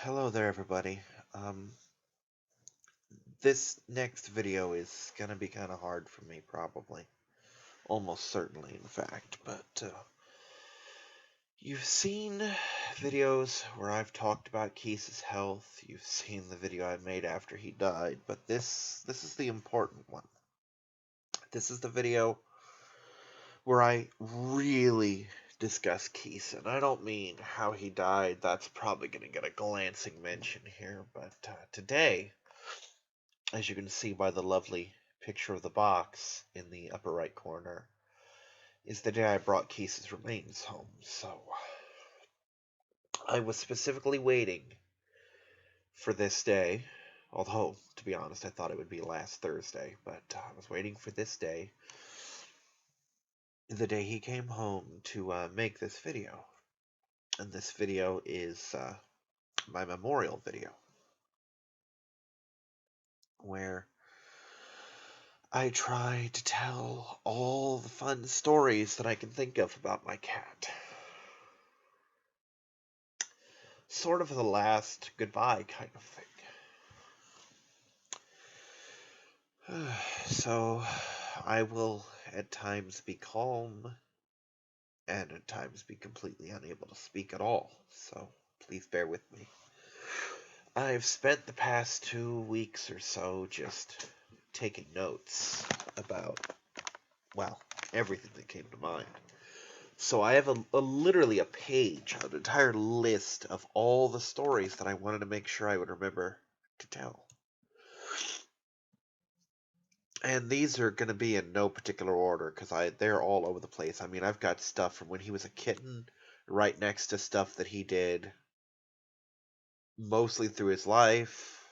Hello there, everybody. Um, this next video is gonna be kind of hard for me, probably. Almost certainly, in fact. But you've seen videos where I've talked about Kisa's health. You've seen the video I made after he died. But this is the important one. This is the video where I really discuss Kisa. And I don't mean how he died. That's probably gonna get a glancing mention here. But today, as you can see by the lovely picture of the box in the upper right corner, is the day I brought Kisa's remains home. So I was specifically waiting for this day, although, to be honest, I thought it would be last Thursday, but I was waiting for this day, the day he came home, to make this video. And this video is my memorial video, where I try to tell all the fun stories that I can think of about my cat. Sort of the last goodbye kind of thing. So I will at times be calm and at times be completely unable to speak at all. So please bear with me. I've spent the past 2 weeks or so just taking notes about, well, everything that came to mind. So I have literally a page, an entire list of all the stories that I wanted to make sure I would remember to tell. And these are going to be in no particular order because they're all over the place. I mean, I've got stuff from when he was a kitten right next to stuff that he did mostly through his life,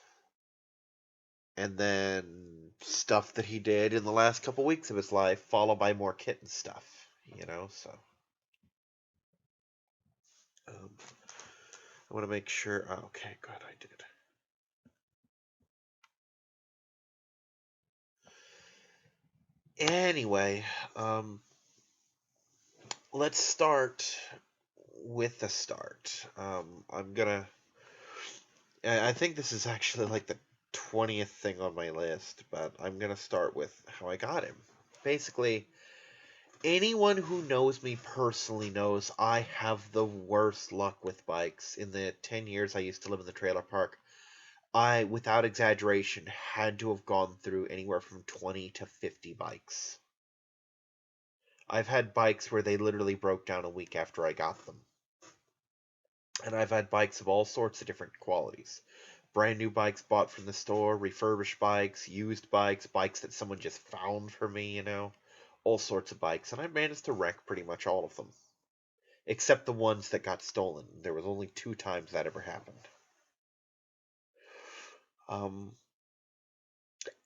and then stuff that he did in the last couple weeks of his life, followed by more kitten stuff. So um, I want to make sure. Oh, okay, good, I did. Anyway, let's start with the start. I think this is actually like the 20th thing on my list, but I'm gonna start with how I got him. Basically, anyone who knows me personally knows I have the worst luck with bikes. In the 10 years I used to live in the trailer park, I, without exaggeration, had to have gone through anywhere from 20 to 50 bikes. I've had bikes where they literally broke down a week after I got them. And I've had bikes of all sorts of different qualities. Brand new bikes bought from the store, refurbished bikes, used bikes, bikes that someone just found for me, all sorts of bikes. And I managed to wreck pretty much all of them, except the ones that got stolen. There was only 2 times that ever happened. Um,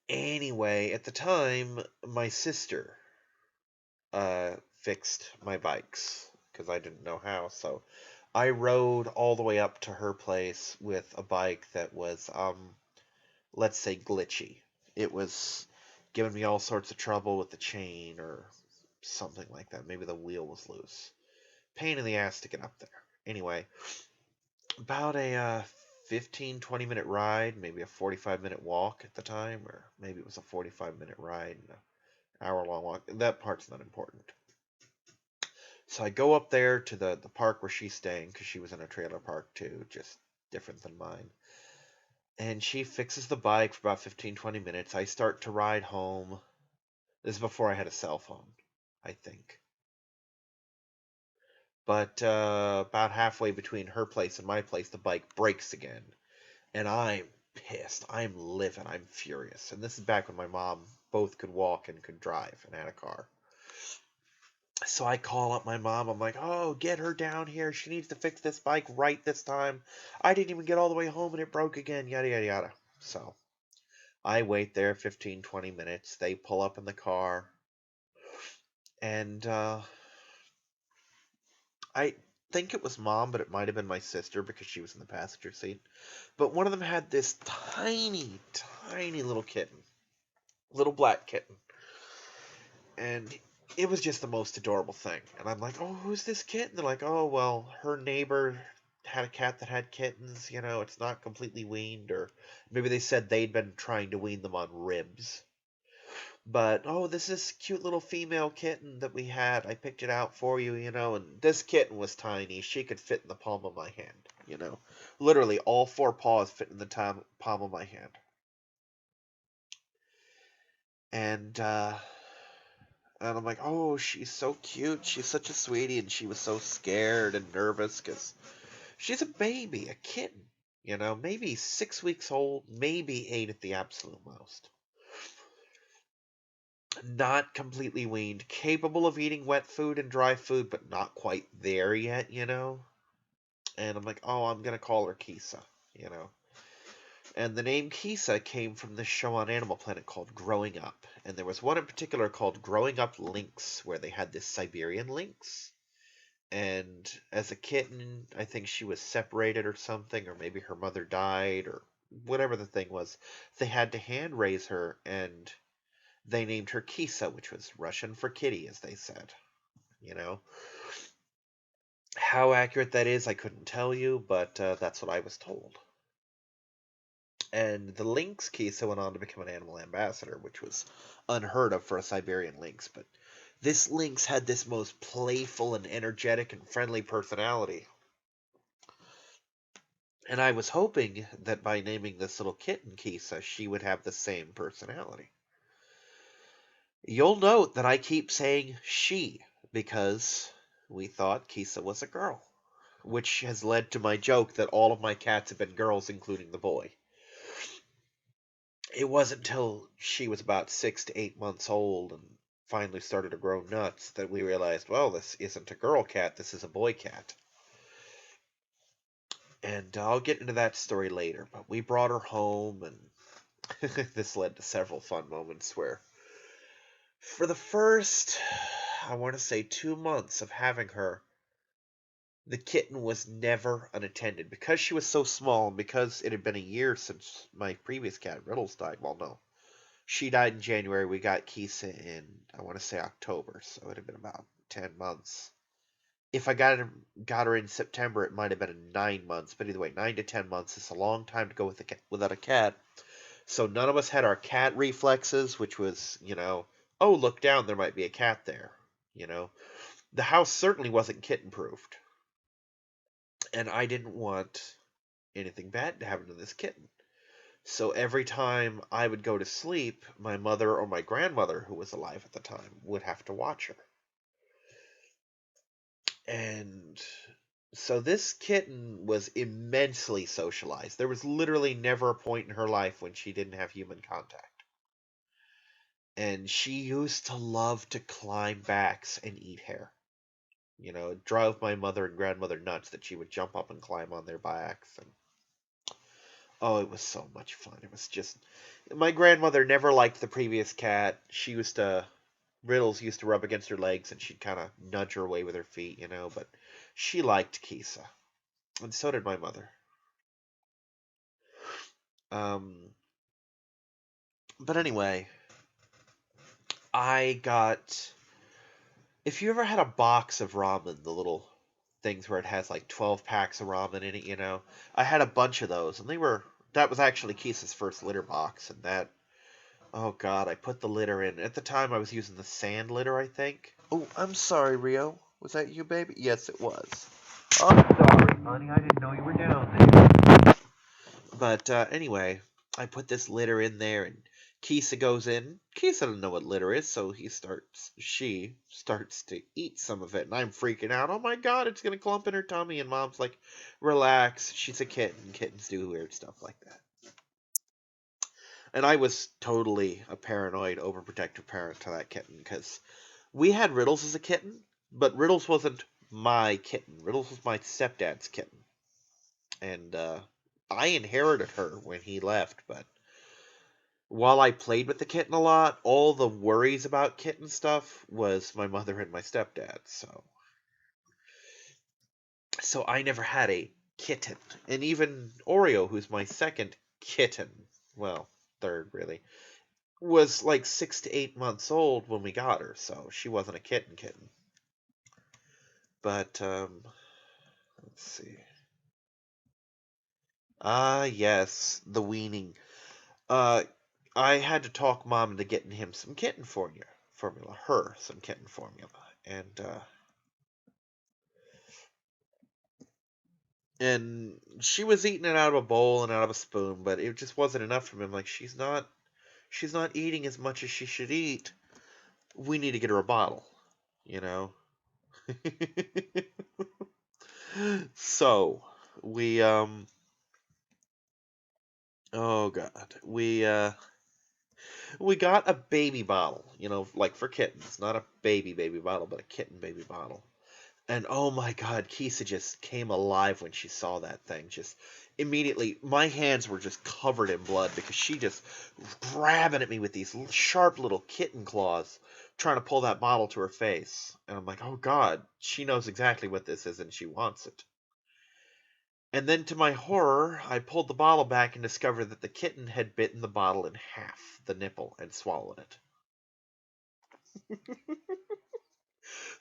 anyway, at the time, my sister fixed my bikes because I didn't know how. So I rode all the way up to her place with a bike that was, let's say, glitchy. It was giving me all sorts of trouble with the chain or something like that. Maybe the wheel was loose. Pain in the ass to get up there. Anyway, about a 15-20 minute ride, maybe a 45-minute walk at the time, or maybe it was a 45-minute ride and an hour-long walk. That part's not important. So I go up there to the park where she's staying, because she was in a trailer park too, just different than mine. And she fixes the bike for about 15-20 minutes. I start to ride home. This is before I had a cell phone, I think. But about halfway between her place and my place, the bike breaks again. And I'm pissed. I'm livid. I'm furious. And this is back when my mom both could walk and could drive and had a car. So I call up my mom. I'm like, oh, get her down here. She needs to fix this bike right this time. I didn't even get all the way home and it broke again, yada, yada, yada. So I wait there 15-20 minutes. They pull up in the car. And I think it was mom, but it might have been my sister because she was in the passenger seat. But one of them had this tiny, tiny little kitten. Little black kitten. And it was just the most adorable thing. And I'm like, oh, who's this kitten? They're like, oh, well, her neighbor had a cat that had kittens. It's not completely weaned, or maybe they said they'd been trying to wean them on ribs. But, oh, this is cute little female kitten that we had. I picked it out for you, and this kitten was tiny. She could fit in the palm of my hand. Literally, all four paws fit in the palm of my hand. And, and I'm like, oh, she's so cute. She's such a sweetie. And she was so scared and nervous because she's a baby, a kitten. Maybe 6 weeks old, maybe 8 at the absolute most. Not completely weaned, capable of eating wet food and dry food, but not quite there yet. And I'm like, oh, I'm going to call her Kisa. And the name Kisa came from this show on Animal Planet called Growing Up. And there was one in particular called Growing Up Lynx, where they had this Siberian lynx. And as a kitten, I think she was separated or something, or maybe her mother died, or whatever the thing was. They had to hand raise her, and they named her Kisa, which was Russian for kitty, as they said. You know, how accurate that is, I couldn't tell you, but that's what I was told. And the lynx Kisa went on to become an animal ambassador, which was unheard of for a Siberian lynx. But this lynx had this most playful and energetic and friendly personality. And I was hoping that by naming this little kitten Kisa, she would have the same personality. You'll note that I keep saying she, because we thought Kisa was a girl, which has led to my joke that all of my cats have been girls, including the boy. It wasn't until she was about 6 to 8 months old and finally started to grow nuts that we realized, well, this isn't a girl cat, this is a boy cat. And I'll get into that story later, but we brought her home, and this led to several fun moments where, for the first, I want to say 2 months of having her, the kitten was never unattended. Because she was so small, and because it had been a year since my previous cat, Riddles, died. Well, no. She died in January. We got Kisa in, I want to say, October. So it had been about 10 months. If I got her in September, it might have been 9 months. But either way, 9 to 10 months is a long time to go without a cat. So none of us had our cat reflexes, which was, oh, look down, there might be a cat there. The house certainly wasn't kitten-proofed. And I didn't want anything bad to happen to this kitten. So every time I would go to sleep, my mother or my grandmother, who was alive at the time, would have to watch her. And so this kitten was immensely socialized. There was literally never a point in her life when she didn't have human contact. And she used to love to climb backs and eat hair. It drove my mother and grandmother nuts that she would jump up and climb on their backs. And oh, it was so much fun. It was just, my grandmother never liked the previous cat. Riddles used to rub against her legs and she'd kind of nudge her away with her feet, but she liked Kisa. And so did my mother. But anyway, if you ever had a box of ramen, the little things where it has like 12 packs of ramen in it, I had a bunch of those, and that was actually Kisa's first litter box, and oh god, I put the litter in. At the time, I was using the sand litter, I think. Oh, I'm sorry, Rio. Was that you, baby? Yes, it was. Oh, sorry, honey, I didn't know you were down there. But anyway, I put this litter in there, and Kisa goes in. Kisa doesn't know what litter is, so she starts to eat some of it, and I'm freaking out. Oh my god, it's gonna clump in her tummy, and Mom's like, relax, she's a kitten. Kittens do weird stuff like that. And I was totally a paranoid, overprotective parent to that kitten, because we had Riddles as a kitten, but Riddles wasn't my kitten. Riddles was my stepdad's kitten. And I inherited her when he left, but while I played with the kitten a lot, all the worries about kitten stuff was my mother and my stepdad. So I never had a kitten. And even Oreo, who's my second kitten, well, third really, was like 6 to 8 months old when we got her, so she wasn't a kitten. But let's see. Ah, yes, the weaning. Uh, I had to talk Mom into getting him some kitten her some kitten formula, and she was eating it out of a bowl and out of a spoon, but it just wasn't enough for him. Like she's not eating as much as she should eat. We need to get her a bottle, you know. So we oh god we got a baby bottle, like for kittens, not a baby bottle, but a kitten baby bottle. And oh my god, Kisa just came alive when she saw that thing. Just immediately, my hands were just covered in blood because she just grabbing at me with these sharp little kitten claws, trying to pull that bottle to her face. And I'm like, oh god, she knows exactly what this is and she wants it. And then to my horror, I pulled the bottle back and discovered that the kitten had bitten the bottle in half, the nipple, and swallowed it.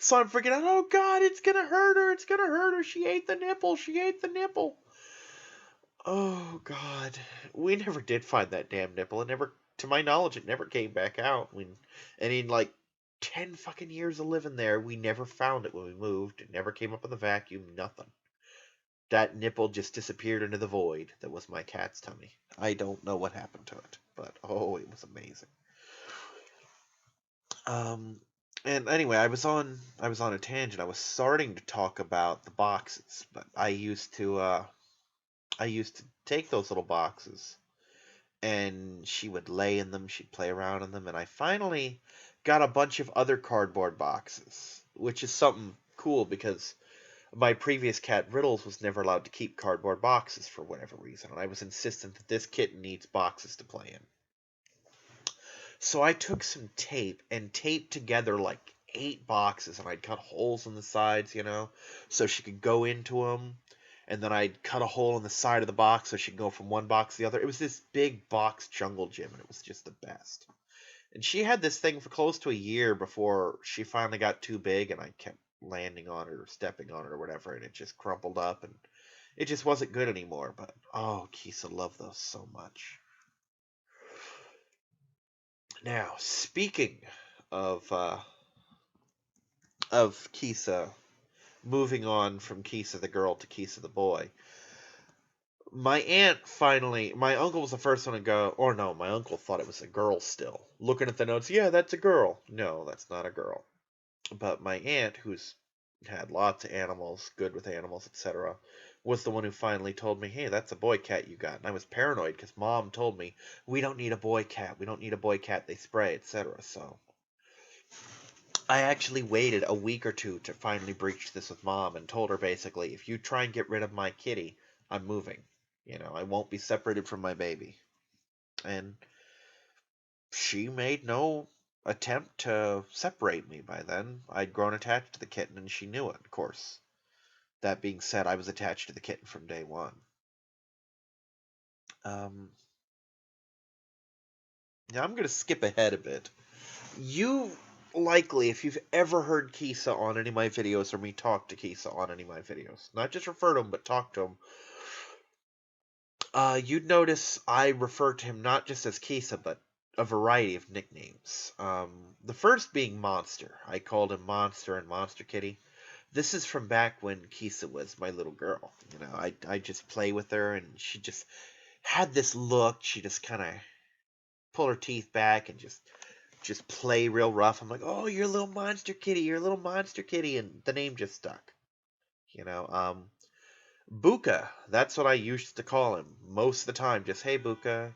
So I'm freaking out, oh god, it's gonna hurt her, it's gonna hurt her, she ate the nipple, she ate the nipple. Oh god, we never did find that damn nipple. It never, to my knowledge, it never came back out. And in like 10 fucking years of living there, we never found it when we moved. It never came up in the vacuum, nothing. That nipple just disappeared into the void that was my cat's tummy. I don't know what happened to it, but oh, it was amazing. Um, and anyway, I was on a tangent. I was starting to talk about the boxes, but I used to take those little boxes and she would lay in them, she'd play around in them, and I finally got a bunch of other cardboard boxes, which is something cool because my previous cat Riddles was never allowed to keep cardboard boxes for whatever reason, and I was insistent that this kitten needs boxes to play in. So I took some tape and taped together like 8 boxes, and I'd cut holes in the sides, so she could go into them. And then I'd cut a hole in the side of the box so she could go from one box to the other. It was this big box jungle gym, and it was just the best. And she had this thing for close to a year before she finally got too big, and I kept landing on it or stepping on it or whatever, and it just crumpled up, and it just wasn't good anymore. But oh, Kisa loved those so much. Now, speaking of uh, of Kisa, moving on from Kisa the girl to Kisa the boy, my uncle was the first one to go, or no, my uncle thought it was a girl still. Looking at the notes, yeah, that's a girl. No, that's not a girl. But my aunt, who's had lots of animals, good with animals, etc., was the one who finally told me, hey, that's a boy cat you got. And I was paranoid because mom told me, we don't need a boy cat. We don't need a boy cat. They spray, etc. So I actually waited a week or two to finally breach this with mom and told her basically, if you try and get rid of my kitty, I'm moving. I won't be separated from my baby. And she made no attempt to separate me by then. I'd grown attached to the kitten and she knew it, of course. That being said, I was attached to the kitten from day one. Um, Now I'm going to skip ahead a bit. You likely, if you've ever heard Kisa on any of my videos or me talk to Kisa on any of my videos, not just refer to him, but talk to him, you'd notice I refer to him not just as Kisa, but a variety of nicknames. The first being Monster. I called him Monster and Monster Kitty. This is from back when Kisa was my little girl. I just play with her, and she just had this look. She just kind of pull her teeth back and just play real rough. I'm like, oh, you're a little monster kitty, you're a little monster kitty, and the name just stuck. You know, Buka, that's what I used to call him most of the time. Just, hey, Buka,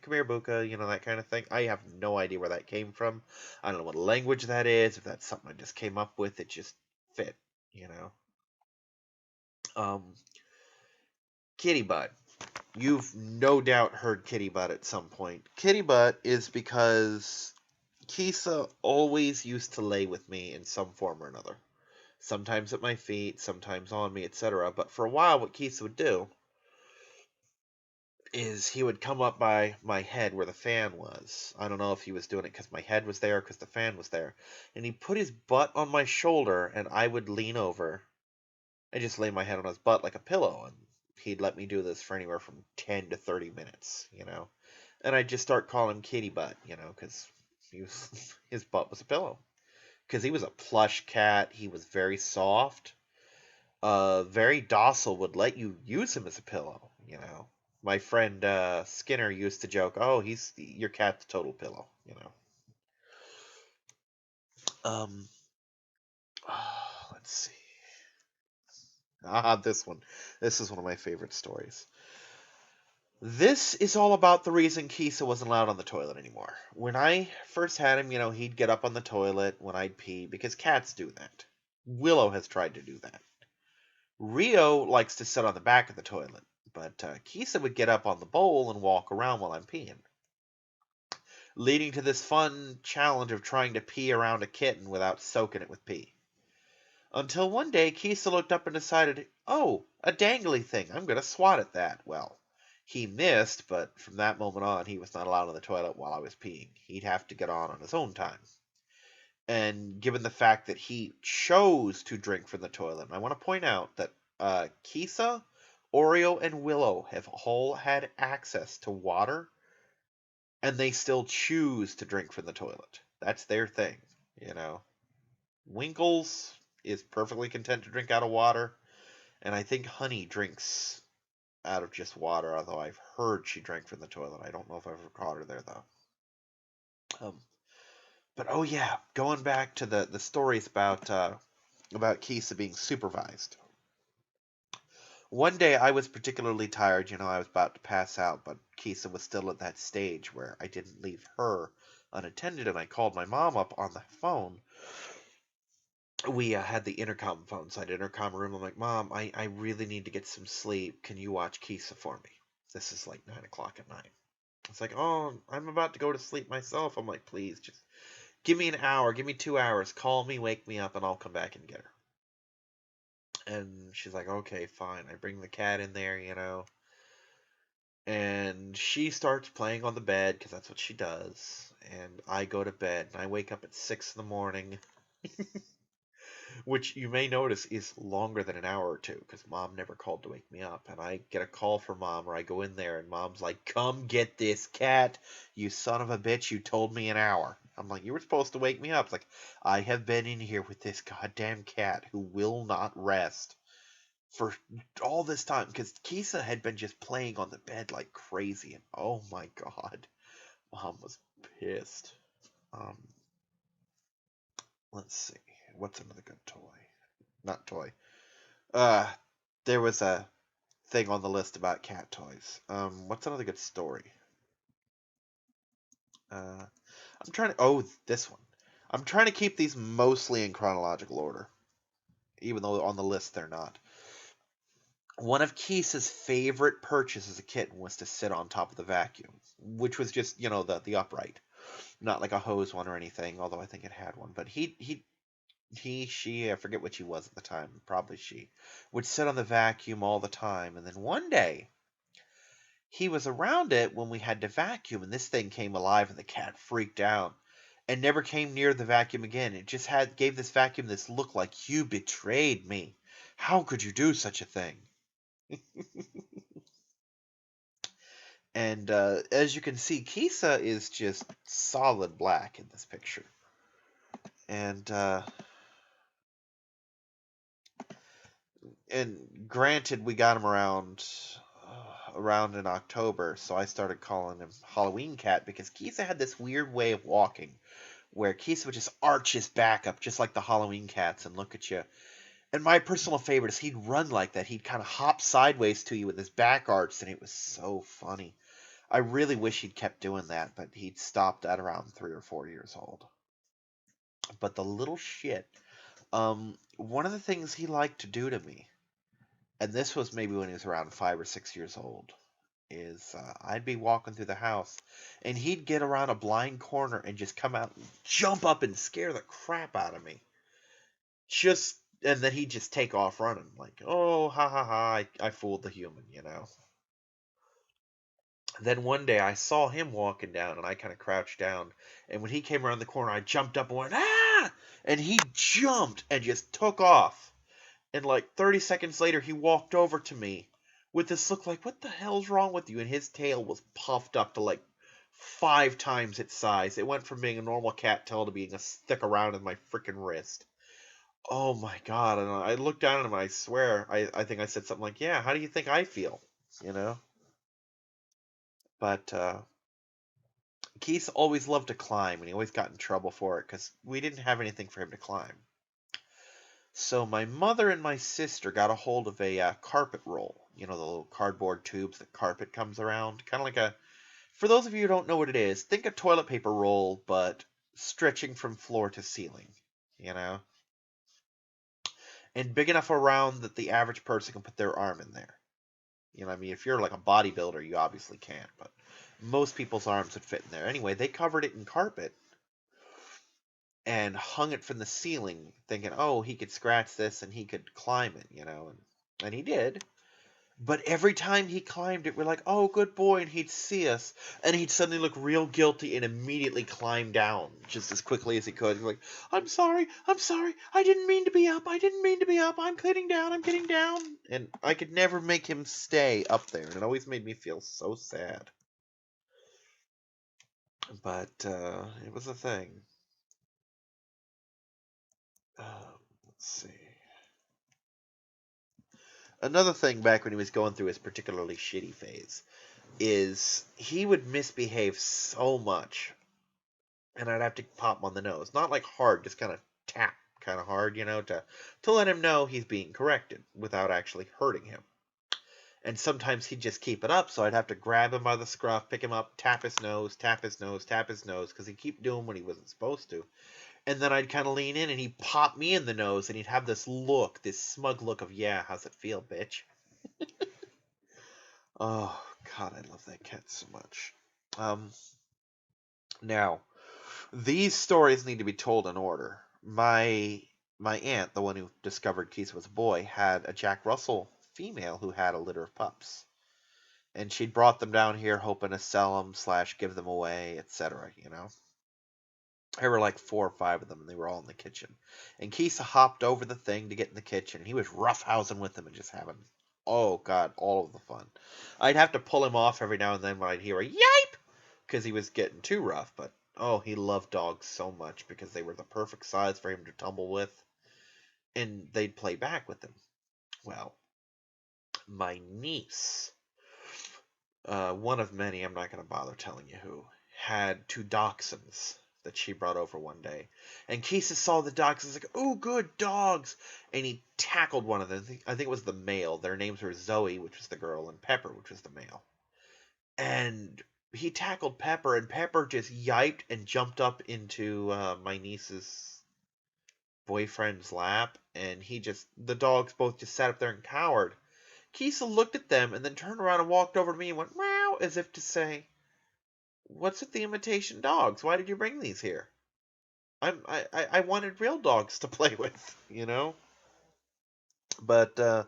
come here, Buka, that kind of thing. I have no idea where that came from. I don't know what language that is. If that's something I just came up with, it just fit. You know, um, Kitty Butt. You've no doubt heard Kitty Butt at some point. Kitty Butt is because Kisa always used to lay with me in some form or another. Sometimes at my feet, sometimes on me, etc. But for a while, what Kisa would do is he would come up by my head where the fan was. I don't know if he was doing it because my head was there, because the fan was there. And he put his butt on my shoulder, and I would lean over and just lay my head on his butt like a pillow. And he'd let me do this for anywhere from 10 to 30 minutes, And I'd just start calling him kitty butt, because his butt was a pillow. Because he was a plush cat. He was very soft, very docile, would let you use him as a pillow. My friend Skinner used to joke, "Oh, he's your cat's total pillow." Um, let's see. This one. This is one of my favorite stories. This is all about the reason Kisa wasn't allowed on the toilet anymore. When I first had him, he'd get up on the toilet when I'd pee, because cats do that. Willow has tried to do that. Rio likes to sit on the back of the toilet, but Kisa would get up on the bowl and walk around while I'm peeing, leading to this fun challenge of trying to pee around a kitten without soaking it with pee. Until one day, Kisa looked up and decided, oh, a dangly thing, I'm going to swat at that. Well, he missed, but from that moment on, he was not allowed on the toilet while I was peeing. He'd have to get on his own time. And given the fact that he chose to drink from the toilet, I want to point out that Kisa, Oreo, and Willow have all had access to water, and they still choose to drink from the toilet. That's their thing. Winkles is perfectly content to drink out of water, and I think Honey drinks out of just water, although I've heard she drank from the toilet. I don't know if I've ever caught her there, though. But oh yeah, going back to the stories about Kisa being supervised. One day I was particularly tired, I was about to pass out, but Kisa was still at that stage where I didn't leave her unattended, and I called my mom up on the phone. We had the intercom phone, so I had intercom room. I'm like, Mom, I really need to get some sleep. Can you watch Kisa for me? This is like 9 o'clock at night. It's like, oh, I'm about to go to sleep myself. I'm like, please, just give me an hour, give me 2 hours. Call me, wake me up, and I'll come back and get her. And she's like, okay, fine. I bring the cat in there. And she starts playing on the bed, because that's what she does. And I go to bed, and I wake up at 6 in the morning. Which you may notice is longer than an hour or two, because Mom never called to wake me up. And I get a call from Mom, or I go in there, and Mom's like, come get this cat, you son of a bitch, you told me an hour. I'm like, you were supposed to wake me up. It's like, I have been in here with this goddamn cat who will not rest for all this time, because Kisa had been just playing on the bed like crazy, and oh my god, Mom was pissed. Um, let's see, what's another good toy? Not toy. Uh, there was a thing on the list about cat toys. What's another good story? I'm trying to. Oh, this one. I'm trying to keep these mostly in chronological order, even though on the list they're not. One of Keith's favorite purchases as a kitten was to sit on top of the vacuum, which was just the upright, not like a hose one or anything. Although I think it had one, but she, I forget what she was at the time, probably she, would sit on the vacuum all the time. And then one day, he was around it when we had to vacuum, and this thing came alive, and the cat freaked out and never came near the vacuum again. It just gave this vacuum this look like, you betrayed me. How could you do such a thing? And as you can see, Kisa is just solid black in this picture. And granted, we got him around in October, so I started calling him Halloween Cat, because Kisa had this weird way of walking where Kisa would just arch his back up just like the Halloween cats and look at you. And my personal favorite is he'd run like that. He'd kind of hop sideways to you with his back arched, and it was so funny. I really wish he'd kept doing that, but he'd stopped at around 3 or 4 years old. But the little shit, one of the things he liked to do to me, and this was maybe when he was around 5 or 6 years old, is I'd be walking through the house, and he'd get around a blind corner and just come out and jump up and scare the crap out of me. And then he'd just take off running, like, oh, ha ha ha, I fooled the human. Then one day I saw him walking down, and I kind of crouched down, and when he came around the corner, I jumped up and went, ah! And he jumped and just took off. And like 30 seconds later, he walked over to me with this look like, what the hell's wrong with you? And his tail was puffed up to like 5 times its size. It went from being a normal cat tail to being a stick around in my freaking wrist. Oh my god. And I looked down at him and I swear, I think I said something like, yeah, how do you think I feel? You know? But Keith always loved to climb, and he always got in trouble for it because we didn't have anything for him to climb. So my mother and my sister got a hold of a carpet roll. You know, the little cardboard tubes that carpet comes around. Kind of like a, for those of you who don't know what it is, think a toilet paper roll, but stretching from floor to ceiling. You know? And big enough around that the average person can put their arm in there. You know, I mean, if you're like a bodybuilder, you obviously can't, but most people's arms would fit in there. Anyway, they covered it in carpet and hung it from the ceiling, thinking, oh, he could scratch this and he could climb it, you know, and he did. But every time he climbed it, we're like, oh, good boy, and he'd see us, and he'd suddenly look real guilty and immediately climb down just as quickly as he could. He's like, I'm sorry, I didn't mean to be up, I'm getting down. And I could never make him stay up there, and it always made me feel so sad. But it was a thing. Let's see. Another thing back when he was going through his particularly shitty phase is he would misbehave so much, and I'd have to pop him on the nose. Not like hard, just kind of tap kind of hard, you know, to let him know he's being corrected without actually hurting him. And sometimes he'd just keep it up, so I'd have to grab him by the scruff, pick him up, tap his nose, because he'd keep doing what he wasn't supposed to. And then I'd kind of lean in, and he'd pop me in the nose, and he'd have this look, this smug look of, yeah, how's it feel, bitch? Oh, God, I love that cat so much. Now, these stories need to be told in order. My aunt, the one who discovered Keith was a boy, had a Jack Russell female who had a litter of pups. And she'd brought them down here hoping to sell them / give them away, etc., you know? There were like 4 or 5 of them, and they were all in the kitchen. And Kisa hopped over the thing to get in the kitchen, and he was roughhousing with them and just having, oh god, all of the fun. I'd have to pull him off every now and then when I'd hear a yipe, because he was getting too rough, but oh, he loved dogs so much because they were the perfect size for him to tumble with, and they'd play back with him. Well, my niece, one of many, I'm not going to bother telling you who, had 2 dachshunds that she brought over one day. And Kisa saw the dachshunds like, oh, good dogs. And he tackled one of them. I think it was the male. Their names were Zoe, which was the girl, and Pepper, which was the male. And he tackled Pepper, and Pepper just yiped and jumped up into my niece's boyfriend's lap. And the dogs both just sat up there and cowered. Kisa looked at them and then turned around and walked over to me and went, meow, as if to say, what's with the imitation dogs? Why did you bring these here? I wanted real dogs to play with, you know? But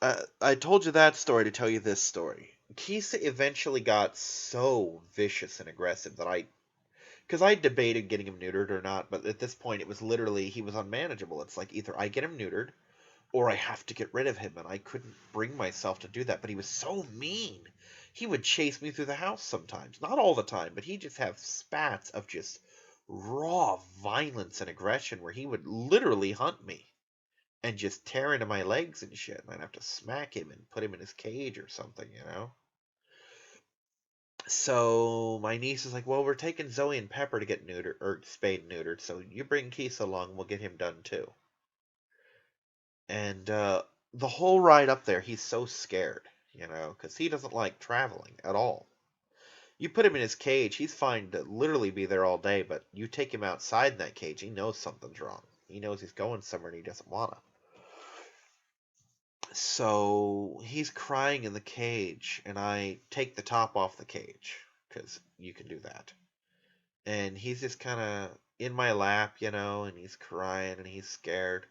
I told you that story to tell you this story. Kisa eventually got so vicious and aggressive that because I debated getting him neutered or not, but at this point it was literally, he was unmanageable. It's like either I get him neutered or I have to get rid of him, and I couldn't bring myself to do that. But he was so mean. He would chase me through the house sometimes. Not all the time, but he'd just have spats of just raw violence and aggression where he would literally hunt me and just tear into my legs and shit, and I'd have to smack him and put him in his cage or something, you know? So my niece is like, well, we're taking Zoe and Pepper to get neutered, or spayed and neutered, so you bring Kisa along and we'll get him done too. And the whole ride up there, he's so scared, you know, because he doesn't like traveling at all. You put him in his cage, he's fine to literally be there all day, but you take him outside in that cage, he knows something's wrong. He knows he's going somewhere and he doesn't want to. So he's crying in the cage, and I take the top off the cage, because you can do that. And he's just kind of in my lap, you know, and he's crying and he's scared.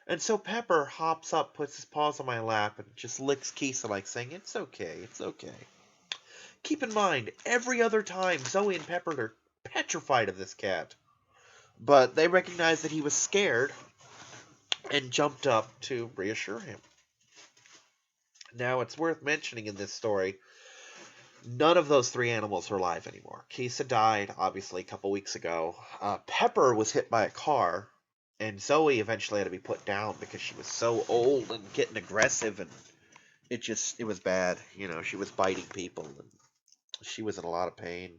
And so Pepper hops up, puts his paws on my lap, and just licks Kisa like saying, it's okay, it's okay. Keep in mind, every other time, Zoe and Pepper are petrified of this cat. But they recognized that he was scared and jumped up to reassure him. Now, it's worth mentioning in this story, none of those three animals are alive anymore. Kisa died, obviously, a couple weeks ago. Pepper was hit by a car, and Zoe eventually had to be put down because she was so old and getting aggressive, and it was bad. She was biting people, and she was in a lot of pain,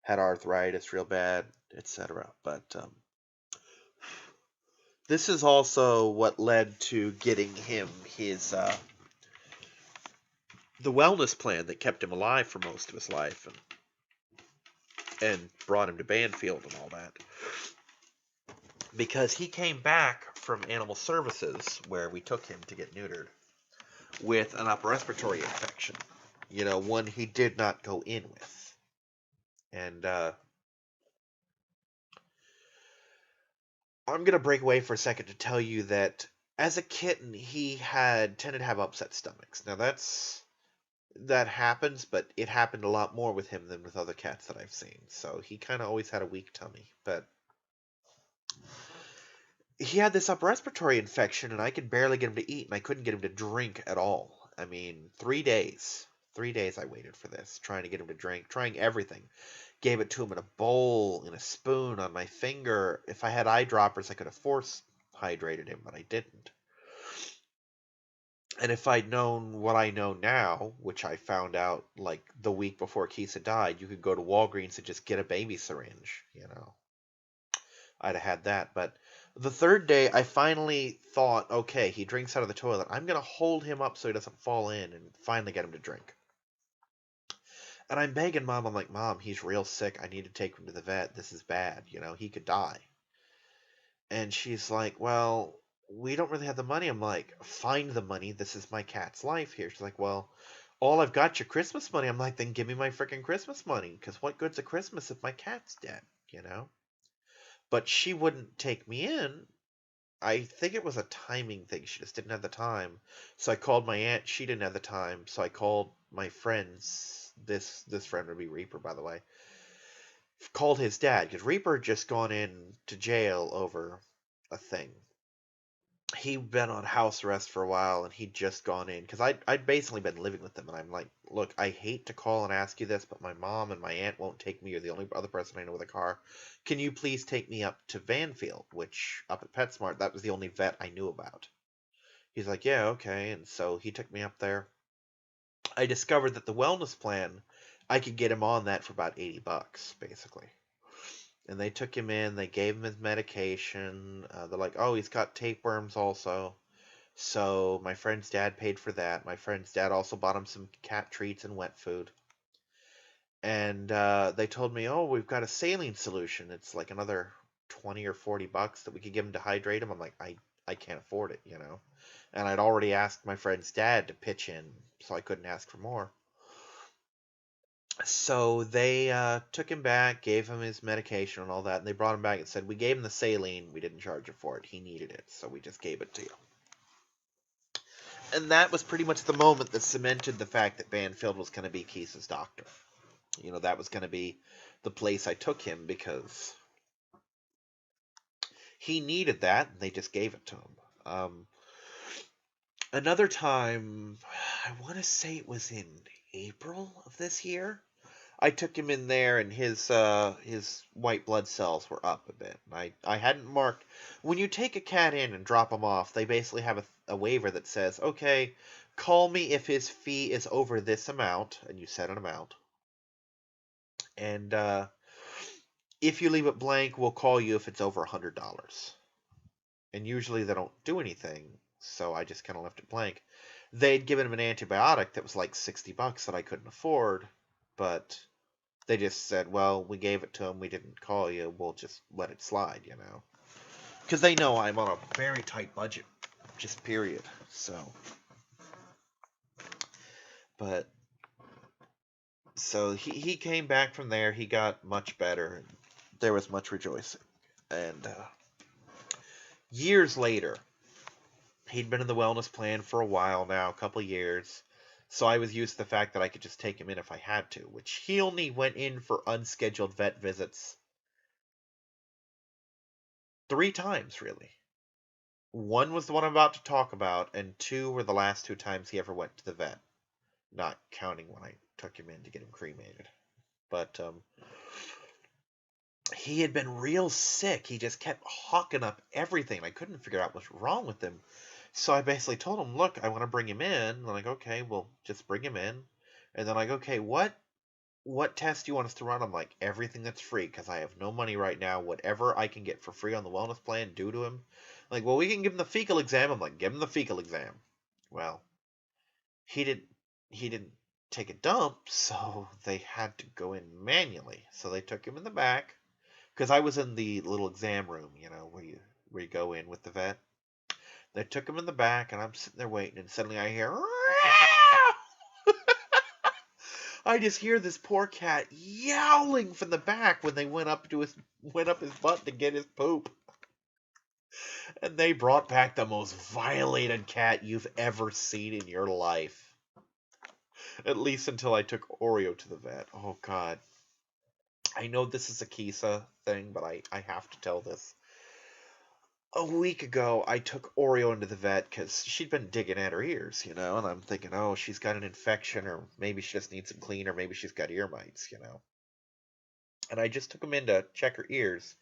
had arthritis real bad, etc. But this is also what led to getting him his the wellness plan that kept him alive for most of his life, and brought him to Banfield and all that. Because he came back from animal services where we took him to get neutered with an upper respiratory infection, one he did not go in with. And I'm going to break away for a second to tell you that as a kitten, he had tended to have upset stomachs. Now that happens, but it happened a lot more with him than with other cats that I've seen. So he kind of always had a weak tummy, but he had this upper respiratory infection, and I could barely get him to eat, and I couldn't get him to drink at all. I mean, 3 days. 3 days I waited for this, trying to get him to drink, trying everything. Gave it to him in a bowl, in a spoon, on my finger. If I had eyedroppers, I could have force hydrated him, but I didn't. And if I'd known what I know now, which I found out like the week before Kisa died, you could go to Walgreens and just get a baby syringe. I'd have had that. But the third day, I finally thought, okay, he drinks out of the toilet. I'm going to hold him up so he doesn't fall in and finally get him to drink. And I'm begging Mom. I'm like, Mom, he's real sick. I need to take him to the vet. This is bad. He could die. And she's like, well, we don't really have the money. I'm like, find the money. This is my cat's life here. She's like, well, all I've got your Christmas money. I'm like, then give me my freaking Christmas money. Because what good's a Christmas if my cat's dead? But she wouldn't take me in. I think it was a timing thing. She just didn't have the time. So I called my aunt. She didn't have the time. So I called my friends. This friend would be Reaper, by the way. Called his dad because Reaper had just gone in to jail over a thing. He'd been on house arrest for a while, and he'd just gone in because I'd basically been living with them, and I'm like, look, I hate to call and ask you this, but my mom and my aunt won't take me. You're the only other person I know with a car. Can you please take me up to Banfield, which up at PetSmart, that was the only vet I knew about. He's like, yeah, okay, and so he took me up there. I discovered that the wellness plan, I could get him on that for about $80, basically. And they took him in, they gave him his medication. They're like, oh, he's got tapeworms also. So my friend's dad paid for that. My friend's dad also bought him some cat treats and wet food. And they told me, oh, we've got a saline solution. It's like another 20 or $40 that we could give him to hydrate him. I'm like, I can't afford it. And I'd already asked my friend's dad to pitch in, so I couldn't ask for more. So they took him back, gave him his medication and all that, and they brought him back and said, we gave him the saline, we didn't charge him for it. He needed it, so we just gave it to you. And that was pretty much the moment that cemented the fact that Banfield was going to be Kisa's doctor. That was going to be the place I took him because he needed that, and they just gave it to him. Another time, I want to say it was in April of this year, I took him in there, and his white blood cells were up a bit. And I hadn't marked. When you take a cat in and drop him off, they basically have a waiver that says, okay, call me if his fee is over this amount, and you set an amount. And if you leave it blank, we'll call you if it's over $100. And usually they don't do anything, so I just kind of left it blank. They'd given him an antibiotic that was like $60 that I couldn't afford, but they just said, well, we gave it to him, we didn't call you, we'll just let it slide. Because they know I'm on a very tight budget, just period. So he came back from there, he got much better, and there was much rejoicing. And years later, he'd been in the wellness plan for a while now, a couple of years. So I was used to the fact that I could just take him in if I had to, which he only went in for unscheduled vet visits 3 times, really. One was the one I'm about to talk about, and two were the last two times he ever went to the vet, not counting when I took him in to get him cremated. But he had been real sick. He just kept hawking up everything. I couldn't figure out what's wrong with him. So I basically told him, look, I want to bring him in. They're like, okay, well, just bring him in. And then like, okay, what test do you want us to run? I'm like, everything that's free, because I have no money right now. Whatever I can get for free on the wellness plan, due to him. Like, well, we can give him the fecal exam. I'm like, give him the fecal exam. Well, he didn't he didn't take a dump, so they had to go in manually. So they took him in the back, because I was in the little exam room, where you go in with the vet. They took him in the back, and I'm sitting there waiting, and suddenly I hear. I just hear this poor cat yowling from the back when they went up his butt to get his poop. And they brought back the most violated cat you've ever seen in your life. At least until I took Oreo to the vet. Oh god. I know this is a Kisa thing, but I have to tell this. A week ago, I took Oreo into the vet because she'd been digging at her ears, and I'm thinking, oh, she's got an infection, or maybe she just needs some clean, or maybe she's got ear mites. And I just took them in to check her ears.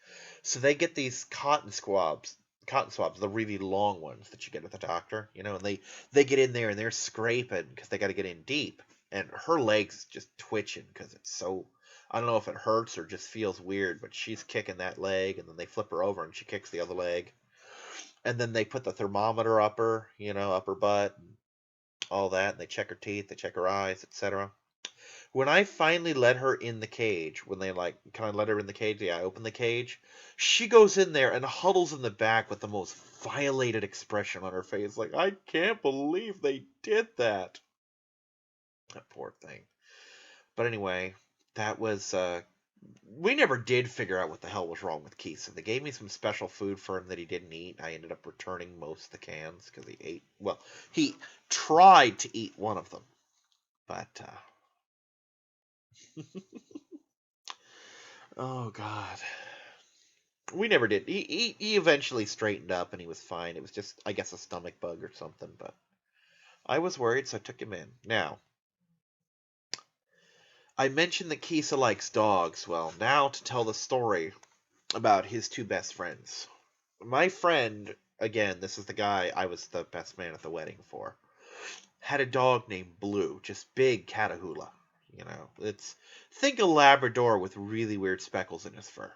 So they get these cotton swabs, the really long ones that you get at the doctor, and they get in there and they're scraping because they got to get in deep. And her leg's just twitching because it's so, I don't know if it hurts or just feels weird, but she's kicking that leg, and then they flip her over and she kicks the other leg. And then they put the thermometer up her butt, and all that, and they check her teeth, they check her eyes, etc. When I finally let her in the cage, when they like, can I let her in the cage? Yeah, I open the cage. She goes in there and huddles in the back with the most violated expression on her face. Like, I can't believe they did that. That poor thing. But anyway, that was, we never did figure out what the hell was wrong with Kisa. They gave me some special food for him that he didn't eat. I ended up returning most of the cans because he tried to eat one of them. But, oh God. We never did. He eventually straightened up and he was fine. It was just, I guess, a stomach bug or something. But I was worried, so I took him in. Now, I mentioned that Kisa likes dogs. Well, now to tell the story about his two best friends. My friend, again, this is the guy I was the best man at the wedding for, had a dog named Blue, just big Catahoula. Think a Labrador with really weird speckles in his fur.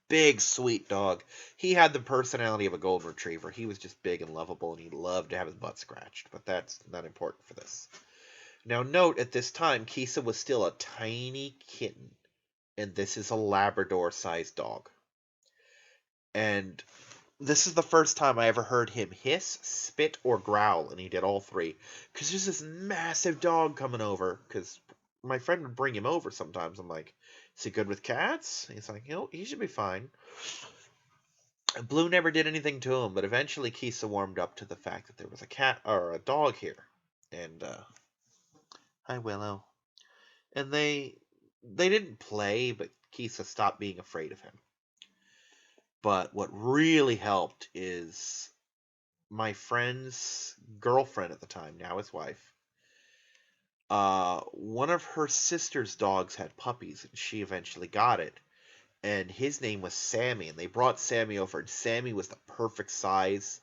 Big, sweet dog. He had the personality of a golden retriever. He was just big and lovable, and he loved to have his butt scratched. But that's not important for this. Now, note, at this time, Kisa was still a tiny kitten, and this is a Labrador-sized dog. And this is the first time I ever heard him hiss, spit, or growl, and he did all three. Because there's this massive dog coming over, because my friend would bring him over sometimes. I'm like, is he good with cats? He's like, he should be fine. Blue never did anything to him, but eventually Kisa warmed up to the fact that there was a cat or a dog here. And hi Willow. And they didn't play, but Kisa stopped being afraid of him. But what really helped is my friend's girlfriend at the time, now his wife. One of her sister's dogs had puppies, and she eventually got it. And his name was Sammy, and they brought Sammy over, and Sammy was the perfect size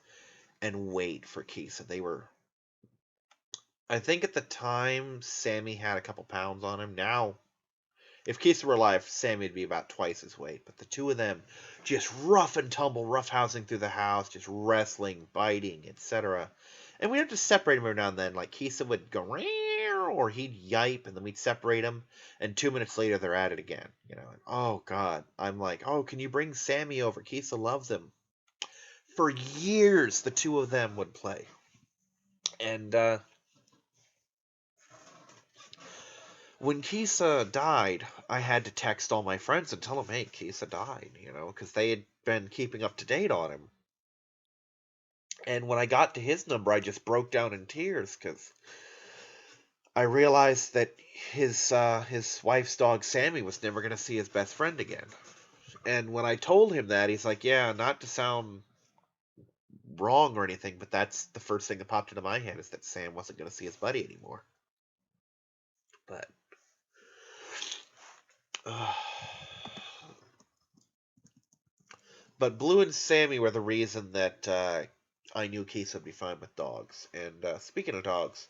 and weight for Kisa. I think at the time, Sammy had a couple pounds on him. Now, if Kisa were alive, Sammy would be about twice his weight. But the two of them, just rough and tumble, roughhousing through the house, just wrestling, biting, etc. And we'd have to separate him every now and then. Like, Kisa would go, or he'd yipe, and then we'd separate him. And 2 minutes later, they're at it again. And, oh, God. I'm like, oh, can you bring Sammy over? Kisa loves him. For years, the two of them would play. And, when Kisa died, I had to text all my friends and tell them, hey, Kisa died, because they had been keeping up to date on him. And when I got to his number, I just broke down in tears because I realized that his wife's dog, Sammy, was never going to see his best friend again. And when I told him that, he's like, yeah, not to sound wrong or anything, but that's the first thing that popped into my head, is that Sam wasn't going to see his buddy anymore. But uh, but Blue and Sammy were the reason that I knew Kisa would be fine with dogs. And speaking of dogs,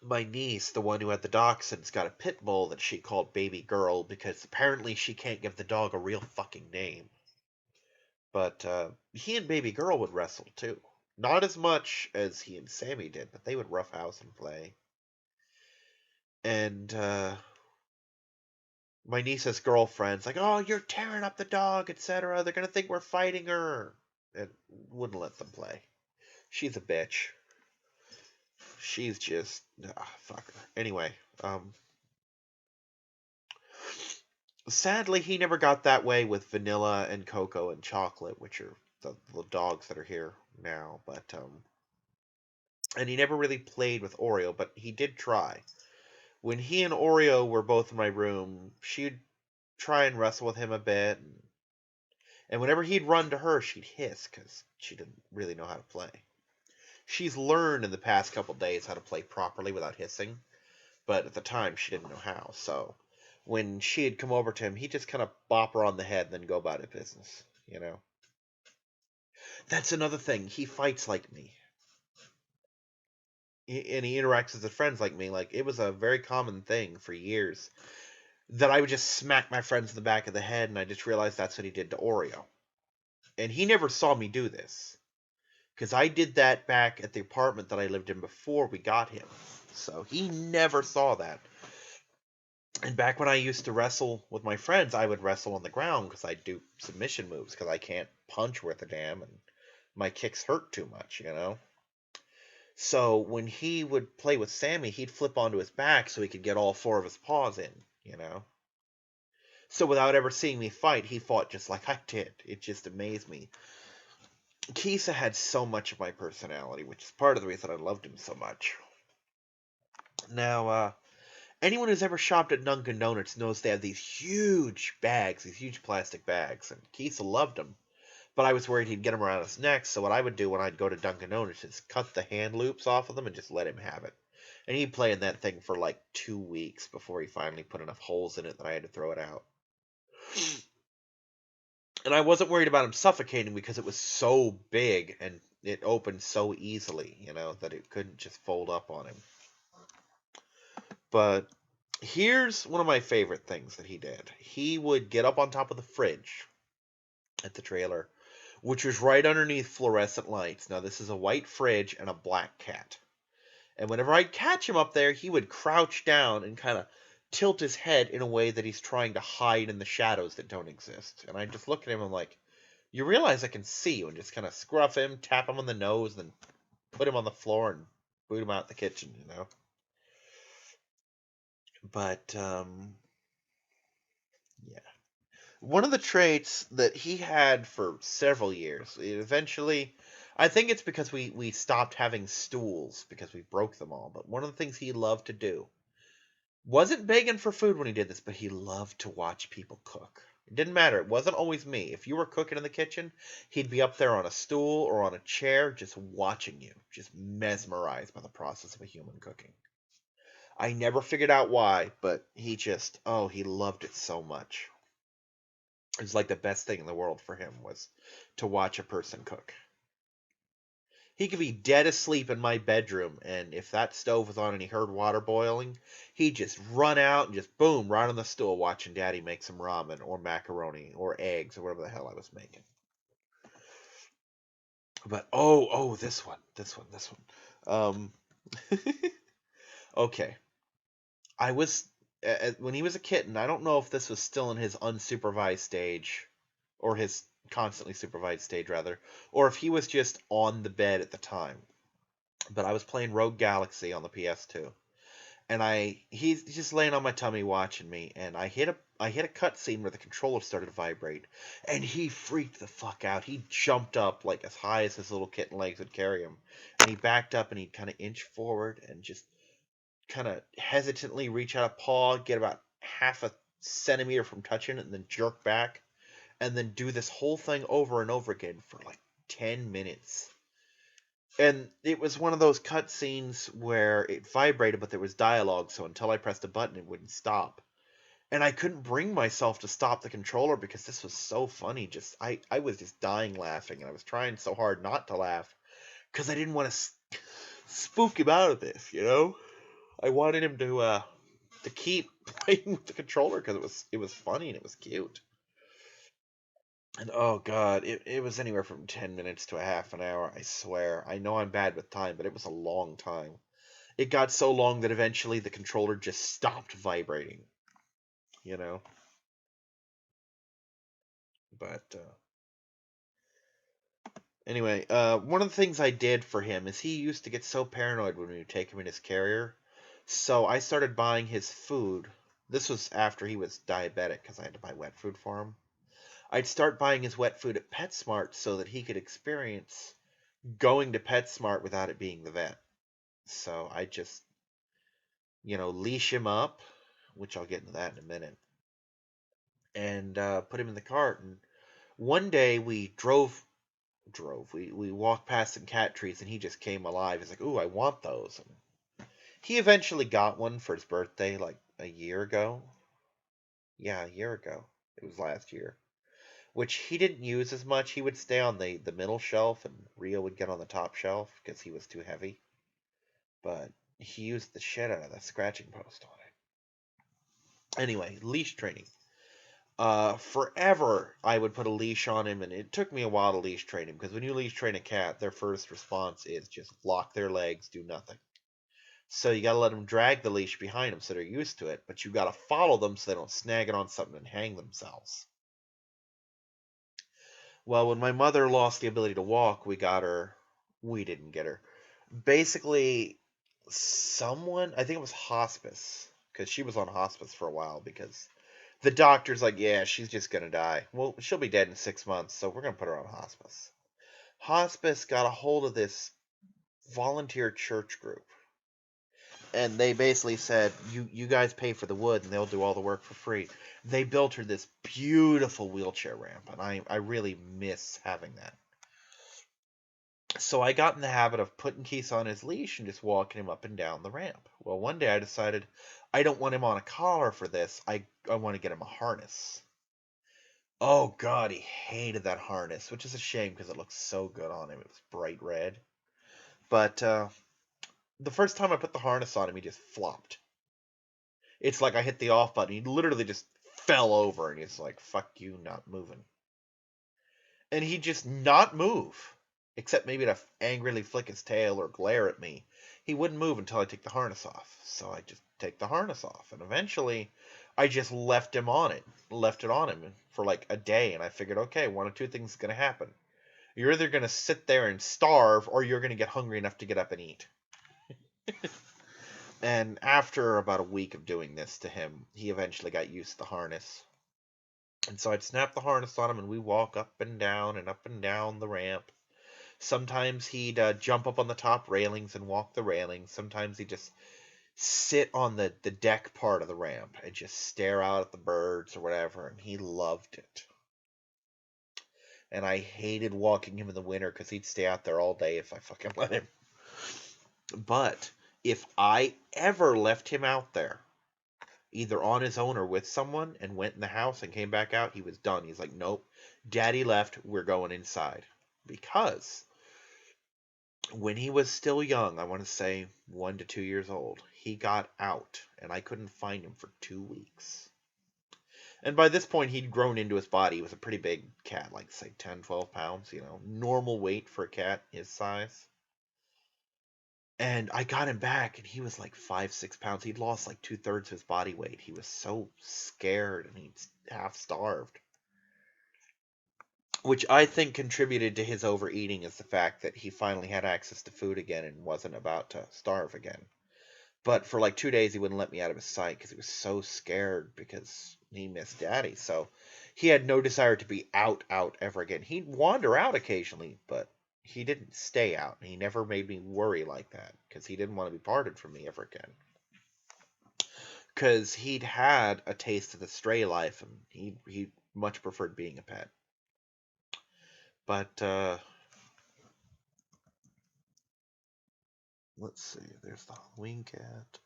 my niece, the one who had the dachshunds, got a pit bull that she called Baby Girl because apparently she can't give the dog a real fucking name. But he and Baby Girl would wrestle too. Not as much as he and Sammy did, but they would roughhouse and play. And my niece's girlfriend's like, "Oh, you're tearing up the dog, etc. They're gonna think we're fighting her," and wouldn't let them play. She's a bitch. She's just fuck her. Anyway, sadly, he never got that way with Vanilla and Coco and Chocolate, which are the dogs that are here now. But and he never really played with Oreo, but he did try. When he and Oreo were both in my room, she'd try and wrestle with him a bit, and whenever he'd run to her, she'd hiss because she didn't really know how to play. She's learned in the past couple days how to play properly without hissing, but at the time she didn't know how. So when she'd come over to him, he'd just kind of bop her on the head and then go about his business, you know? That's another thing. He fights like me. And he interacts with his friends like me. Like, it was a very common thing for years that I would just smack my friends in the back of the head, and I just realized that's what he did to Oreo. And he never saw me do this, because I did that back at the apartment that I lived in before we got him. So he never saw that. And back when I used to wrestle with my friends, I would wrestle on the ground because I do submission moves because I can't punch worth a damn and my kicks hurt too much, you know? So when he would play with Sammy, he'd flip onto his back so he could get all four of his paws in, you know? So without ever seeing me fight, he fought just like I did. It just amazed me. Kisa had so much of my personality, which is part of the reason I loved him so much. Now, anyone who's ever shopped at Dunkin' Donuts knows they have these huge bags, these huge plastic bags, and Kisa loved them. But I was worried he'd get them around his neck, so what I would do when I'd go to Dunkin' Donuts is cut the hand loops off of them and just let him have it. And he'd play in that thing for like 2 weeks before he finally put enough holes in it that I had to throw it out. And I wasn't worried about him suffocating because it was so big and it opened so easily, you know, that it couldn't just fold up on him. But here's one of my favorite things that he did. He would get up on top of the fridge at the trailer, which was right underneath fluorescent lights. Now, this is a white fridge and a black cat. And whenever I'd catch him up there, he would crouch down and kind of tilt his head in a way that he's trying to hide in the shadows that don't exist. And I'd just look at him and I'm like, you realize I can see you, and just kind of scruff him, tap him on the nose, then put him on the floor and boot him out the kitchen, you know? But, yeah. One of the traits that he had for several years, eventually, I think it's because we stopped having stools because we broke them all, but one of the things he loved to do wasn't begging for food when he did this, but he loved to watch people cook. It didn't matter. It wasn't always me. If you were cooking in the kitchen, he'd be up there on a stool or on a chair just watching you, just mesmerized by the process of a human cooking. I never figured out why, but he just, oh, he loved it so much. It was like the best thing in the world for him was to watch a person cook. He could be dead asleep in my bedroom, and if that stove was on and he heard water boiling, he'd just run out and just boom, right on the stool watching Daddy make some ramen or macaroni or eggs or whatever the hell I was making. But this one. Okay. I was when he was a kitten. I don't know if this was still in his unsupervised stage, or his constantly supervised stage rather, or if he was just on the bed at the time. But I was playing Rogue Galaxy on the PS2, and he's just laying on my tummy watching me, and I hit a cutscene where the controller started to vibrate, and he freaked the fuck out. He jumped up like as high as his little kitten legs would carry him, and he backed up and he'd kind of inch forward and just kind of hesitantly reach out a paw, get about half a centimeter from touching it, and then jerk back, and then do this whole thing over and over again for like 10 minutes. And it was one of those cutscenes where it vibrated, but there was dialogue, so until I pressed a button, it wouldn't stop. And I couldn't bring myself to stop the controller because this was so funny. I was just dying laughing, and I was trying so hard not to laugh because I didn't want to spook him out of this, you know? I wanted him to keep playing with the controller because it was funny and it was cute. And oh god, it was anywhere from 10 minutes to a half an hour, I swear. I know I'm bad with time, but it was a long time. It got so long that eventually the controller just stopped vibrating, you know? But anyway, one of the things I did for him is he used to get so paranoid when we would take him in his carrier. So I started buying his food. This was after he was diabetic because I had to buy wet food for him. I'd start buying his wet food at PetSmart so that he could experience going to PetSmart without it being the vet. So I just, leash him up, which I'll get into that in a minute, and put him in the cart. And one day we we walked past some cat trees, and he just came alive. He's like, "Ooh, I want those." And he eventually got one for his birthday, like a year ago. Yeah, a year ago. It was last year. Which he didn't use as much. He would stay on the middle shelf, and Rio would get on the top shelf because he was too heavy. But he used the shit out of the scratching post on it. Anyway, leash training. Forever I would put a leash on him, and it took me a while to leash train him because when you leash train a cat, their first response is just lock their legs, do nothing. So you gotta let them drag the leash behind them so they're used to it, but you gotta follow them so they don't snag it on something and hang themselves. Well, when my mother lost the ability to walk, we didn't get her. Basically, I think it was hospice, because she was on hospice for a while because the doctor's like, yeah, she's just gonna die. Well, she'll be dead in 6 months, so we're gonna put her on hospice. Hospice got a hold of this volunteer church group, and they basically said, you guys pay for the wood, and they'll do all the work for free. They built her this beautiful wheelchair ramp, and I really miss having that. So I got in the habit of putting Kisa on his leash and just walking him up and down the ramp. Well, one day I decided I don't want him on a collar for this. I want to get him a harness. Oh god, he hated that harness, which is a shame because it looks so good on him. It was bright red. But the first time I put the harness on him, he just flopped. It's like I hit the off button. He literally just fell over, and he's like, "Fuck you, not moving." And he'd just not move, except maybe to angrily flick his tail or glare at me. He wouldn't move until I take the harness off. So I just take the harness off, and eventually I just left it on him for like a day, and I figured, okay, one of two things is going to happen. You're either going to sit there and starve, or you're going to get hungry enough to get up and eat. And after about a week of doing this to him, he eventually got used to the harness. And so I'd snap the harness on him, and we walk up and down the ramp. Sometimes he'd jump up on the top railings and walk the railings. Sometimes he'd just sit on the deck part of the ramp and just stare out at the birds or whatever, and he loved it. And I hated walking him in the winter because he'd stay out there all day if I fucking let him. But if I ever left him out there, either on his own or with someone, and went in the house and came back out, he was done. He's like, nope, daddy left, we're going inside. Because when he was still young, I want to say 1 to 2 years old, he got out, and I couldn't find him for 2 weeks. And by this point, he'd grown into his body. He was a pretty big cat, like, say, 10, 12 pounds, normal weight for a cat his size. And I got him back, and he was like 5, 6 pounds. He'd lost like 2/3 of his body weight. He was so scared, and he'd half starved. Which I think contributed to his overeating is the fact that he finally had access to food again and wasn't about to starve again. But for like 2 days, he wouldn't let me out of his sight because he was so scared because he missed daddy. So he had no desire to be out ever again. He'd wander out occasionally, but he didn't stay out. He never made me worry like that because he didn't want to be parted from me ever again. Because he'd had a taste of the stray life, and he much preferred being a pet. But let's see. There's the Halloween cat.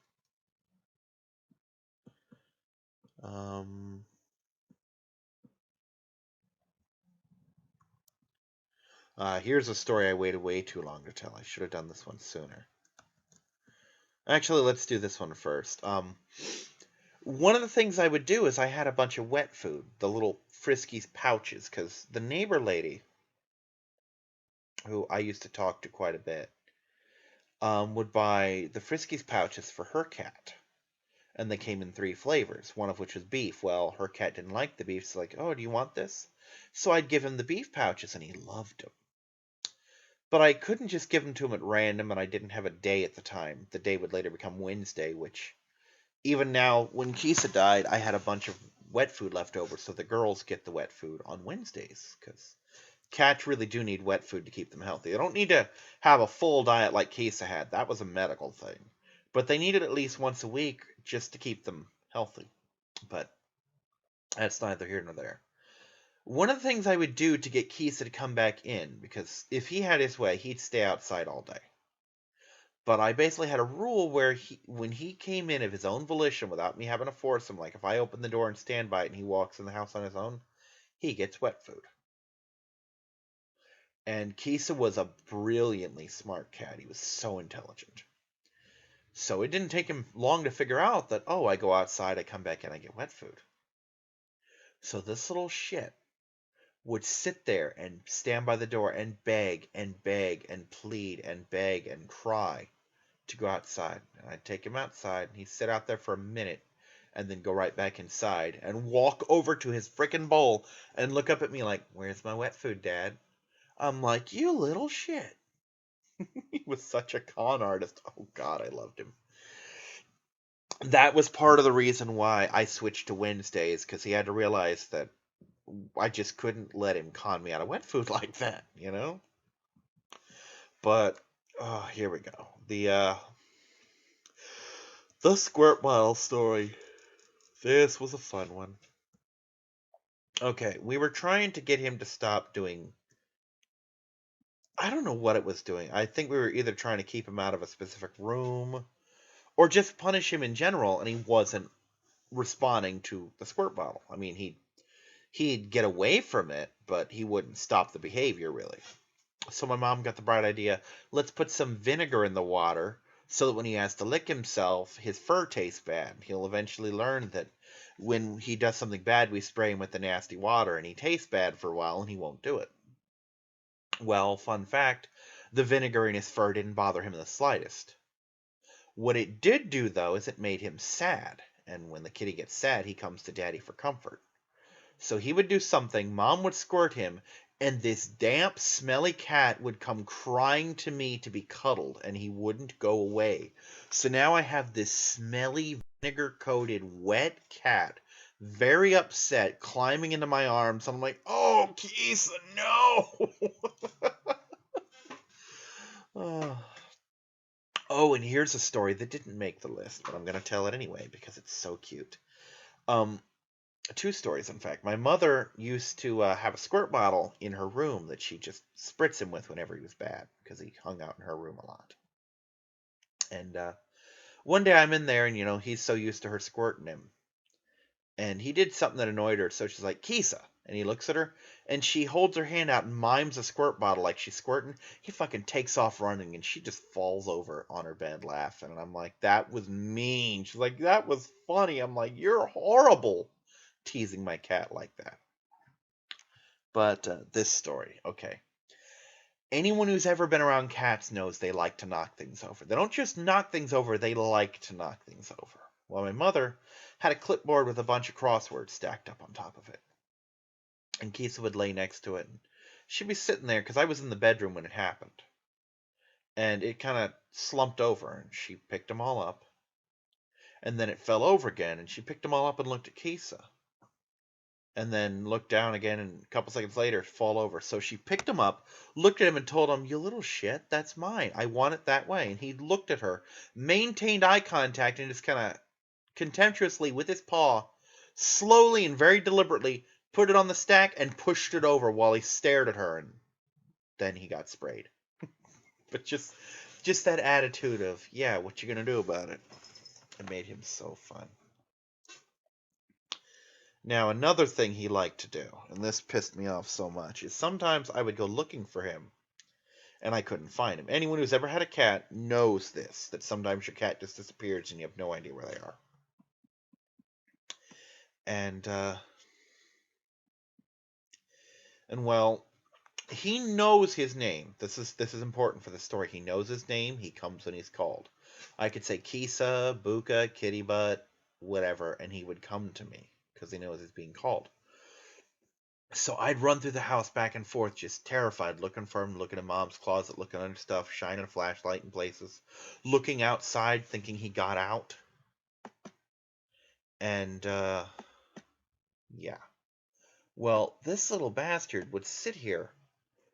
Here's a story I waited way too long to tell. I should have done this one sooner. Actually, let's do this one first. One of the things I would do is I had a bunch of wet food, the little Friskies pouches, because the neighbor lady, who I used to talk to quite a bit, would buy the Friskies pouches for her cat. And they came in 3 flavors, one of which was beef. Well, her cat didn't like the beef, so like, oh, do you want this? So I'd give him the beef pouches, and he loved them. But I couldn't just give them to him at random, and I didn't have a day at the time. The day would later become Wednesday, which, even now, when Kisa died, I had a bunch of wet food left over, so the girls get the wet food on Wednesdays, because cats really do need wet food to keep them healthy. They don't need to have a full diet like Kisa had. That was a medical thing. But they need it at least once a week just to keep them healthy. But that's neither here nor there. One of the things I would do to get Kisa to come back in, because if he had his way, he'd stay outside all day. But I basically had a rule where when he came in of his own volition without me having to force him, like if I open the door and stand by it and he walks in the house on his own, he gets wet food. And Kisa was a brilliantly smart cat. He was so intelligent. So it didn't take him long to figure out that, oh, I go outside, I come back in, I get wet food. So this little shit would sit there and stand by the door and beg and beg and plead and beg and cry to go outside. And I'd take him outside, and he'd sit out there for a minute and then go right back inside and walk over to his frickin' bowl and look up at me like, where's my wet food, Dad? I'm like, you little shit. He was such a con artist. Oh, God, I loved him. That was part of the reason why I switched to Wednesdays, because he had to realize that I just couldn't let him con me out of wet food like that, you know? But, oh, here we go. The squirt bottle story. This was a fun one. Okay, we were trying to get him to stop doing... I don't know what it was doing. I think we were either trying to keep him out of a specific room or just punish him in general, and he wasn't responding to the squirt bottle. I mean, he'd get away from it, but he wouldn't stop the behavior, really. So my mom got the bright idea, let's put some vinegar in the water so that when he has to lick himself, his fur tastes bad. He'll eventually learn that when he does something bad, we spray him with the nasty water, and he tastes bad for a while, and he won't do it. Well, fun fact, the vinegar in his fur didn't bother him in the slightest. What it did do, though, is it made him sad, and when the kitty gets sad, he comes to Daddy for comfort. So he would do something, Mom would squirt him, and this damp, smelly cat would come crying to me to be cuddled, and he wouldn't go away. So now I have this smelly, vinegar-coated, wet cat, very upset, climbing into my arms. I'm like, oh, Kisa, no! Oh, and here's a story that didn't make the list, but I'm going to tell it anyway because it's so cute. 2 stories, in fact. My mother used to have a squirt bottle in her room that she just spritz him with whenever he was bad, because he hung out in her room a lot. And one day I'm in there, and, he's so used to her squirting him. And he did something that annoyed her, so she's like, Kisa. And he looks at her, and she holds her hand out and mimes a squirt bottle like she's squirting. He fucking takes off running, and she just falls over on her bed laughing. And I'm like, that was mean. She's like, that was funny. I'm like, you're horrible. Teasing my cat like that. But this story, okay. Anyone who's ever been around cats knows they like to knock things over. They don't just knock things over, they like to knock things over. Well, my mother had a clipboard with a bunch of crosswords stacked up on top of it. And Kisa would lay next to it. And she'd be sitting there, because I was in the bedroom when it happened. And it kind of slumped over, and she picked them all up. And then it fell over again, and she picked them all up and looked at Kisa. And then looked down again, and a couple seconds later, fall over. So she picked him up, looked at him, and told him, you little shit, that's mine. I want it that way. And he looked at her, maintained eye contact, and just kind of contemptuously, with his paw, slowly and very deliberately, put it on the stack and pushed it over while he stared at her, and then he got sprayed. But just that attitude of, yeah, what you gonna do about it? It made him so fun. Now, another thing he liked to do, and this pissed me off so much, is sometimes I would go looking for him and I couldn't find him. Anyone who's ever had a cat knows this, that sometimes your cat just disappears and you have no idea where they are. And well, he knows his name. This is important for the story. He knows his name. He comes when he's called. I could say Kisa, Buka, Kitty Butt, whatever, and he would come to me because he knows he's being called. So I'd run through the house back and forth, just terrified, looking for him, looking in Mom's closet, looking under stuff, shining a flashlight in places, looking outside, thinking he got out. And, yeah. Well, this little bastard would sit here,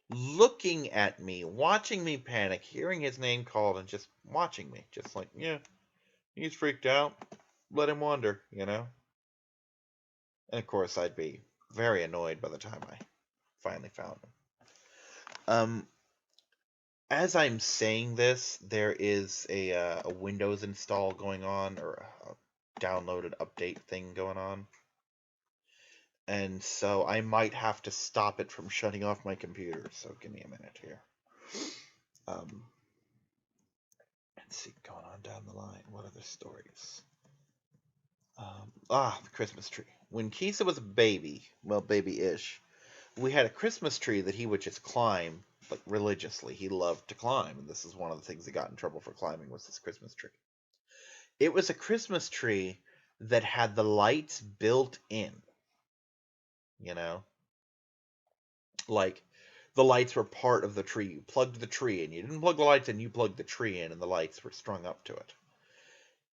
looking at me, watching me panic, hearing his name called, and just watching me. Just like, yeah, he's freaked out. Let him wander, you know? And of course, I'd be very annoyed by the time I finally found him. As I'm saying this, there is a Windows install going on, or a downloaded update thing going on. And so I might have to stop it from shutting off my computer. So give me a minute here. Let's see, going on down the line. What other stories? The Christmas tree. When Kisa was a baby, well, baby-ish, we had a Christmas tree that he would just climb, like, religiously. He loved to climb, and this is one of the things he got in trouble for climbing, was this Christmas tree. It was a Christmas tree that had the lights built in, you know? Like, the lights were part of the tree. You plugged the tree in. You didn't plug the lights in, you plugged the tree in, and the lights were strung up to it.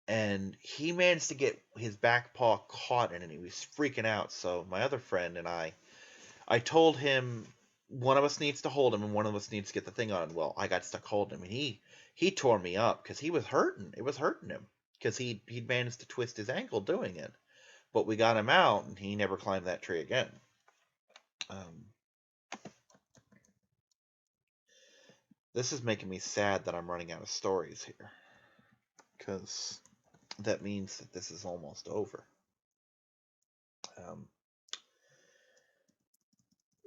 And he managed to get his back paw caught in it, and he was freaking out. So my other friend and I told him one of us needs to hold him and one of us needs to get the thing on. Well, I got stuck holding him, and he tore me up because he was hurting. It was hurting him because he'd managed to twist his ankle doing it. But we got him out, and he never climbed that tree again. This is making me sad that I'm running out of stories here, because that means that this is almost over.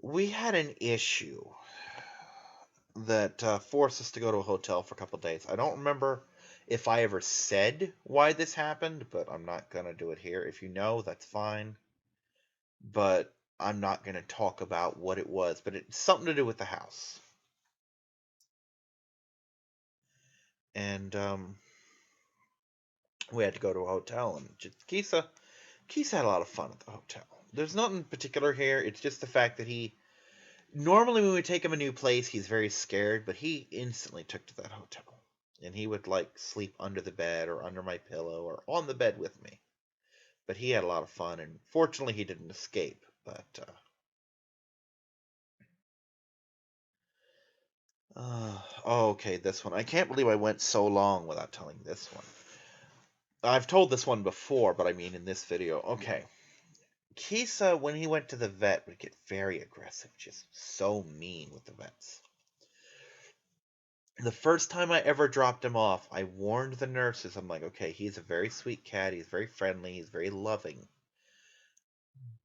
We had an issue that forced us to go to a hotel for a couple days. I don't remember if I ever said why this happened, but I'm not going to do it here. If you know, that's fine. But I'm not going to talk about what it was, but it's something to do with the house. And we had to go to a hotel, and just Kisa had a lot of fun at the hotel. There's nothing particular here. It's just the fact that normally when we take him a new place, he's very scared, but he instantly took to that hotel. And he would, like, sleep under the bed or under my pillow or on the bed with me. But he had a lot of fun, and fortunately he didn't escape. But, okay, this one. I can't believe I went so long without telling this one. I've told this one before, but I mean in this video. Okay. Kisa, when he went to the vet, would get very aggressive, just so mean with the vets. The first time I ever dropped him off, I warned the nurses. I'm like, okay, he's a very sweet cat. He's very friendly. He's very loving.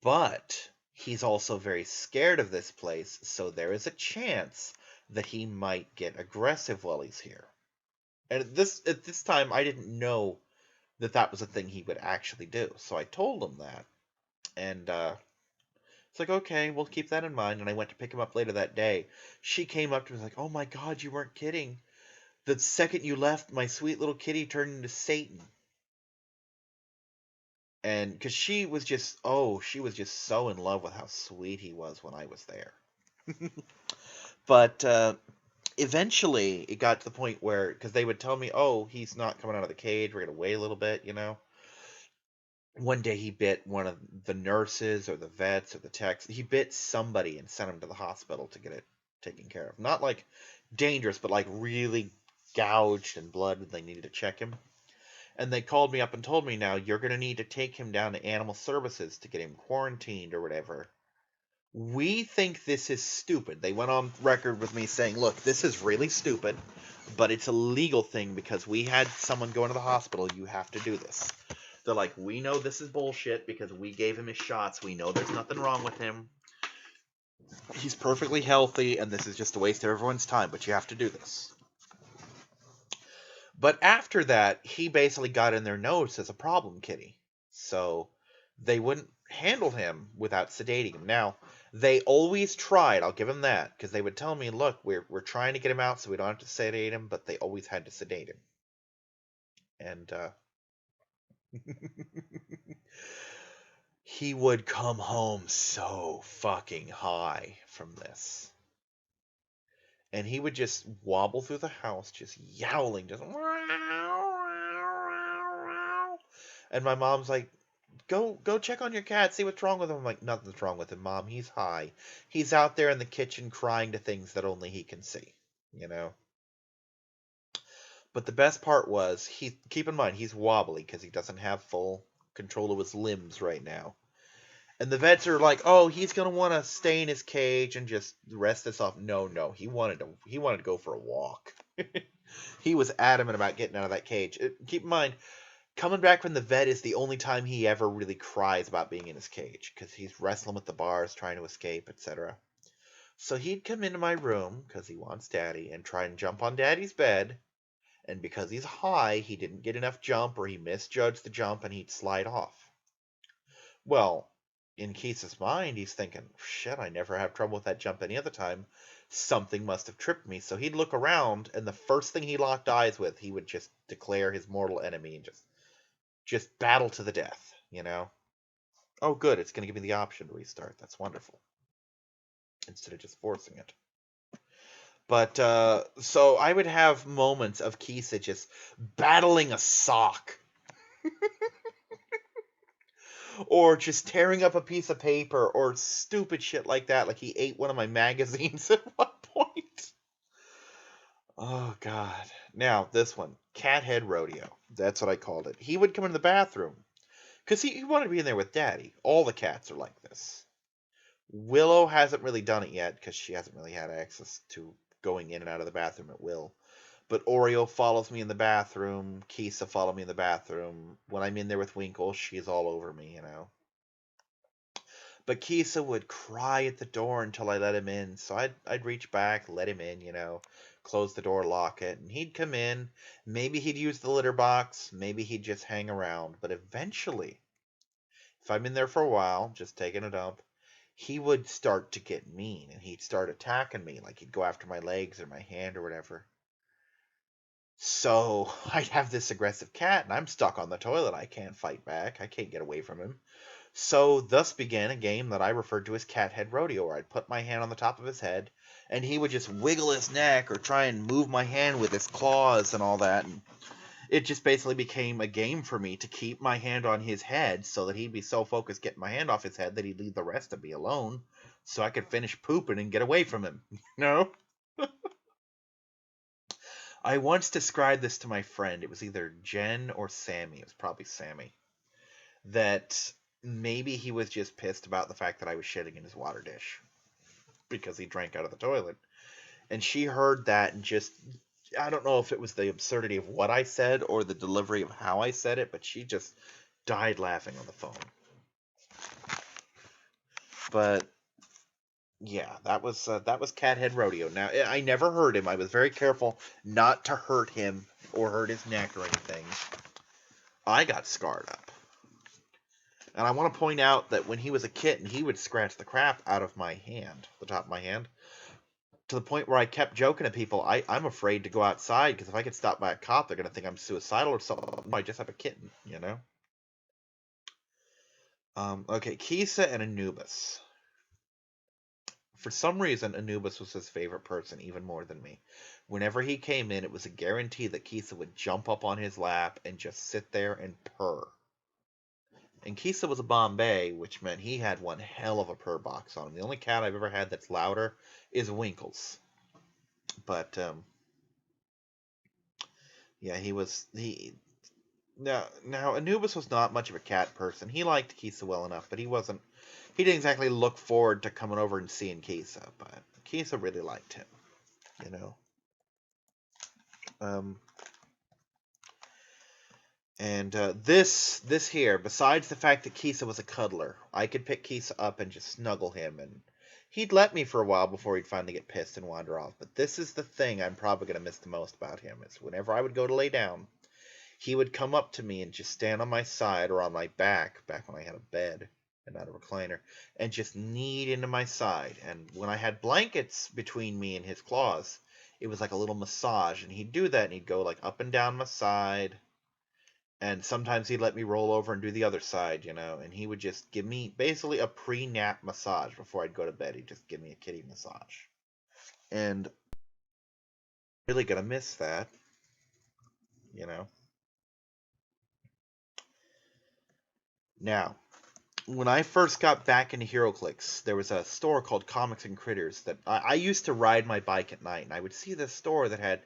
But he's also very scared of this place, so there is a chance that he might get aggressive while he's here. And at this time, I didn't know that was a thing he would actually do. So I told him that. And it's like, okay, we'll keep that in mind. And I went to pick him up later that day. She came up to me like, oh my God, you weren't kidding. The second you left, my sweet little kitty turned into Satan. And because she was just so in love with how sweet he was when I was there. But eventually it got to the point where, because they would tell me, oh, he's not coming out of the cage, we're going to wait a little bit, you know. One day he bit one of the nurses or the vets or the techs. He bit somebody and sent him to the hospital to get it taken care of. Not like dangerous, but like really gouged and blood, and they needed to check him. And they called me up and told me, now you're going to need to take him down to animal services to get him quarantined or whatever. We think this is stupid. They went on record with me saying, look, this is really stupid. but it's a legal thing because we had someone go into the hospital. You have to do this. They're like, we know this is bullshit because we gave him his shots. We know there's nothing wrong with him. He's perfectly healthy, and this is just a waste of everyone's time, but you have to do this. But after that, he basically got in their nose as a problem kitty. So they wouldn't handle him without sedating him. Now, they always tried, I'll give him that, because they would tell me, look, we're trying to get him out so we don't have to sedate him, but they always had to sedate him. And he would come home so fucking high from this. And he would just wobble through the house, just yowling, just. And my mom's like, go check on your cat, see what's wrong with him. I'm like, nothing's wrong with him, Mom. He's high. He's out there in the kitchen crying to things that only he can see, you know. But the best part was, keep in mind, he's wobbly because he doesn't have full control of his limbs right now. And the vets are like, "Oh, he's gonna want to stay in his cage and just rest this off." No, he wanted to go for a walk. He was adamant about getting out of that cage. Keep in mind, coming back from the vet is the only time he ever really cries about being in his cage because he's wrestling with the bars, trying to escape, etc. So he'd come into my room because he wants Daddy and try and jump on Daddy's bed. And because he's high, he didn't get enough jump or he misjudged the jump and he'd slide off. Well, in Kisa's mind, he's thinking, shit, I never have trouble with that jump any other time. Something must have tripped me. So he'd look around, and the first thing he locked eyes with, he would just declare his mortal enemy and just battle to the death, you know? Oh, good, it's going to give me the option to restart. That's wonderful. Instead of just forcing it. But, so I would have moments of Kisa just battling a sock. Or just tearing up a piece of paper, or stupid shit like that. Like he ate one of my magazines at one point. Oh, God. Now, this one. Cathead Rodeo. That's what I called it. He would come in the bathroom. Because he wanted to be in there with Daddy. All the cats are like this. Willow hasn't really done it yet, because she hasn't really had access to going in and out of the bathroom at will. But Oreo follows me in the bathroom. Kisa follows me in the bathroom. When I'm in there with Winkle, she's all over me, you know. But Kisa would cry at the door until I let him in. So I'd reach back, let him in, you know, close the door, lock it, and he'd come in. Maybe he'd use the litter box, maybe he'd just hang around. But eventually, if I'm in there for a while, just taking a dump, he would start to get mean and he'd start attacking me, like he'd go after my legs or my hand or whatever. So I'd have this aggressive cat and I'm stuck on the toilet. I can't fight back. I can't get away from him. So thus began a game that I referred to as Cathead Rodeo, where I'd put my hand on the top of his head, and he would just wiggle his neck or try and move my hand with his claws and all that. And it just basically became a game for me to keep my hand on his head so that he'd be so focused getting my hand off his head that he'd leave the rest of me alone so I could finish pooping and get away from him. You know? I once described this to my friend. It was either Jen or Sammy. It was probably Sammy. That maybe he was just pissed about the fact that I was shitting in his water dish because he drank out of the toilet. And she heard that and just, I don't know if it was the absurdity of what I said or the delivery of how I said it, but she just died laughing on the phone. But yeah, that was Cathead Rodeo. Now, I never hurt him. I was very careful not to hurt him or hurt his neck or anything. I got scarred up. And I want to point out that when he was a kitten, he would scratch the crap out of my hand, the top of my hand, to the point where I kept joking to people, I'm afraid to go outside because if I get stopped by a cop, they're going to think I'm suicidal or something. I just have a kitten, you know? Okay, Kisa and Anubis. For some reason, Anubis was his favorite person, even more than me. Whenever he came in, it was a guarantee that Kisa would jump up on his lap and just sit there and purr. And Kisa was a Bombay, which meant he had one hell of a purr box on him. The only cat I've ever had that's louder is Winkle's. But, yeah, Now, Anubis was not much of a cat person. He liked Kisa well enough, but he didn't exactly look forward to coming over and seeing Kisa. But Kisa really liked him, you know. Um, and this here, besides the fact that Kisa was a cuddler, I could pick Kisa up and just snuggle him, and he'd let me for a while before he'd finally get pissed and wander off. But this is the thing I'm probably going to miss the most about him, is whenever I would go to lay down, he would come up to me and just stand on my side or on my back when I had a bed and not a recliner, and just knead into my side. And when I had blankets between me and his claws, it was like a little massage, and he'd do that, and he'd go like up and down my side, and sometimes he'd let me roll over and do the other side, and he would just give me basically a pre-nap massage before I'd go to bed. He'd just give me a kitty massage. And I'm really gonna miss that, you know. Now, when I first got back into HeroClix, there was a store called Comics and Critters that I used to ride my bike at night, and I would see this store that had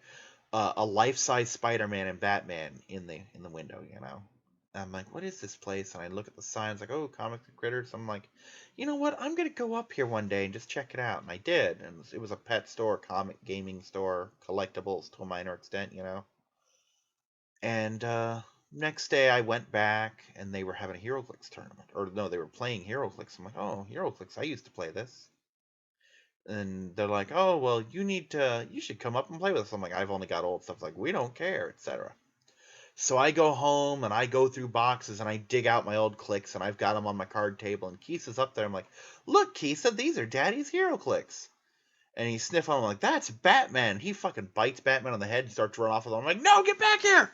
a life-size Spider-Man and Batman in the window. I'm like, what is this place? And I look at the signs, like, oh, Comics and Critters. I'm like, you know what? I'm gonna go up here one day and just check it out. And I did, and it was a pet store, comic, gaming store, collectibles to a minor extent. And next day I went back, and they were having a HeroClix tournament, or no, they were playing HeroClix. I'm like, oh, HeroClix, I used to play this. And they're like, oh, well, you should come up and play with us. I'm like, I've only got old stuff. Like, we don't care, etc. So I go home and I go through boxes and I dig out my old clicks, and I've got them on my card table, and Kisa's up there. I'm like, look, Kisa, these are Daddy's hero clicks. And he's sniffing. I'm like, that's Batman. He fucking bites Batman on the head and starts running off with him. I'm like, no, get back here.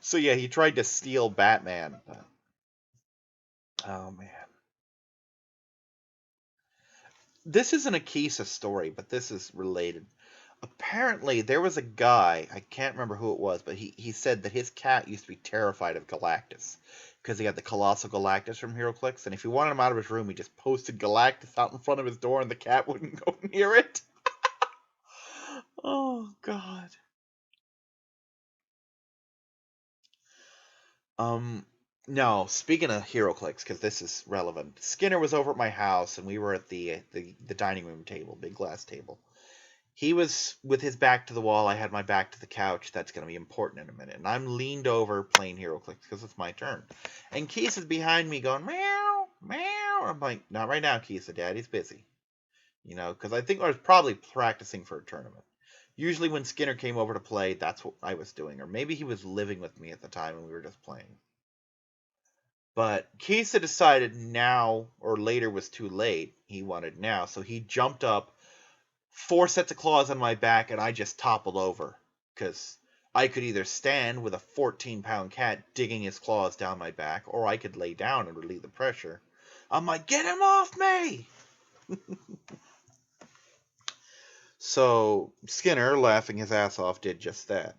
So yeah, he tried to steal Batman. Oh man. This isn't a Kisa story, but this is related. Apparently, there was a guy, I can't remember who it was, but he said that his cat used to be terrified of Galactus because he had the Colossal Galactus from HeroClix, and if he wanted him out of his room, he just posted Galactus out in front of his door, and the cat wouldn't go near it. Oh, God. Um, no, speaking of HeroClix, because this is relevant, Skinner was over at my house, and we were at the dining room table, big glass table. He was with his back to the wall. I had my back to the couch. That's going to be important in a minute. And I'm leaned over playing HeroClix because it's my turn. And Keith is behind me going, meow, meow. I'm like, not right now, Keith. Daddy's busy. Because I think I was probably practicing for a tournament. Usually when Skinner came over to play, that's what I was doing. Or maybe he was living with me at the time and we were just playing. But Kisa decided now or later was too late. He wanted now. So he jumped up, 4 sets of claws on my back, and I just toppled over. Because I could either stand with a 14-pound cat digging his claws down my back, or I could lay down and relieve the pressure. I'm like, get him off me! So Skinner, laughing his ass off, did just that.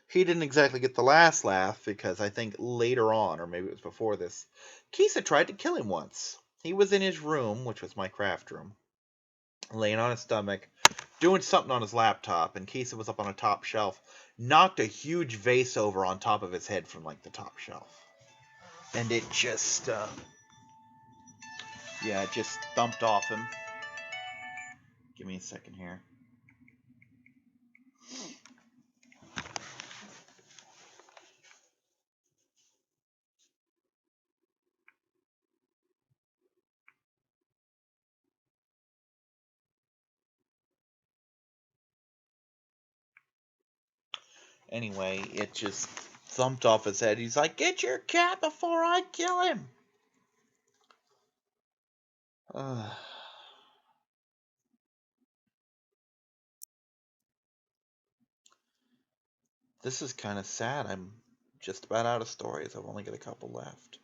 He didn't exactly get the last laugh, because I think later on, or maybe it was before this, Kisa tried to kill him once. He was in his room, which was my craft room, laying on his stomach, doing something on his laptop, and Kisa was up on a top shelf, knocked a huge vase over on top of his head from, like, the top shelf. And it just, it just thumped off him. Give me a second here. Anyway, it just thumped off his head. He's like, get your cat before I kill him! This is kind of sad. I'm just about out of stories. I've only got a couple left.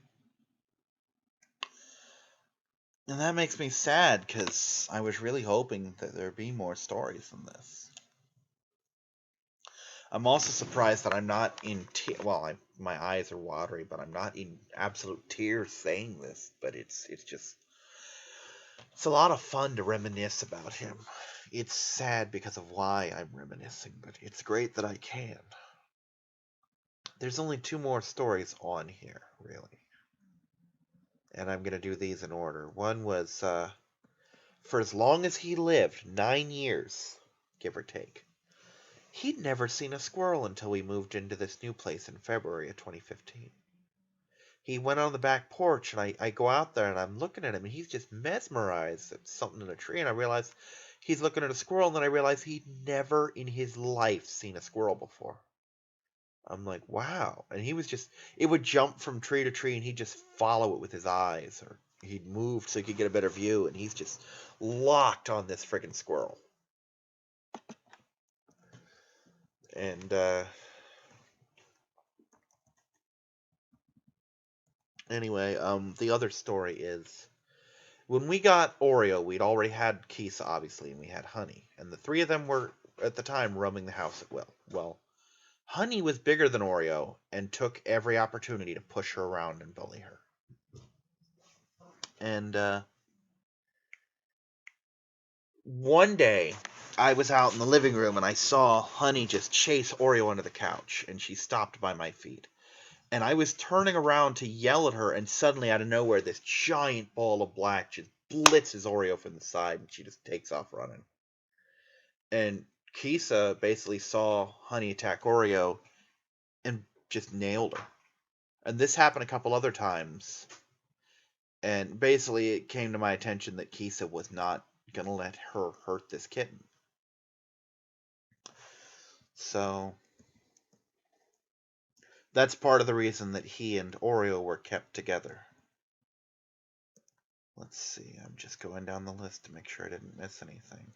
And that makes me sad, because I was really hoping that there'd be more stories than this. I'm also surprised that I'm not in my eyes are watery, but I'm not in absolute tears saying this. But it's a lot of fun to reminisce about him. It's sad because of why I'm reminiscing, but it's great that I can. There's only 2 more stories on here, really. And I'm going to do these in order. One was, for as long as he lived, 9 years, give or take, He'd never seen a squirrel until we moved into this new place in February of 2015. He went on the back porch, and I go out there, and I'm looking at him, and he's just mesmerized at something in a tree, and I realize he's looking at a squirrel, and then I realize he'd never in his life seen a squirrel before. I'm like, wow. And he was just, it would jump from tree to tree, and he'd just follow it with his eyes, or he'd move so he could get a better view, and he's just locked on this friggin' squirrel. And, anyway, the other story is, when we got Oreo, we'd already had Kisa, obviously, and we had Honey. And the three of them were, at the time, roaming the house at will. Well, Honey was bigger than Oreo and took every opportunity to push her around and bully her. And one day, I was out in the living room and I saw Honey just chase Oreo under the couch, and she stopped by my feet. And I was turning around to yell at her, and suddenly, out of nowhere, this giant ball of black just blitzes Oreo from the side, and she just takes off running. And Kisa basically saw Honey attack Oreo and just nailed her. And this happened a couple other times. And basically, it came to my attention that Kisa was not going to let her hurt this kitten. So, that's part of the reason that he and Oreo were kept together. Let's see, I'm just going down the list to make sure I didn't miss anything.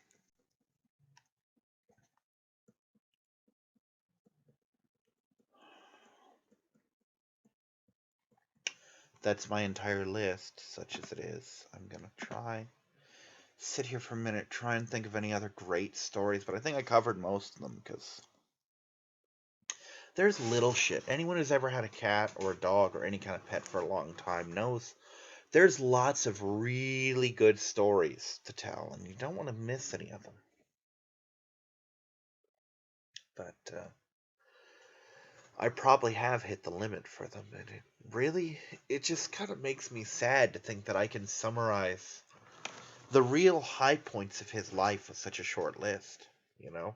That's my entire list, such as it is. I'm going to sit here for a minute, try and think of any other great stories, but I think I covered most of them, because there's little shit. Anyone who's ever had a cat or a dog or any kind of pet for a long time knows there's lots of really good stories to tell, and you don't want to miss any of them. But I probably have hit the limit for them, and it just kind of makes me sad to think that I can summarize the real high points of his life with such a short list, you know?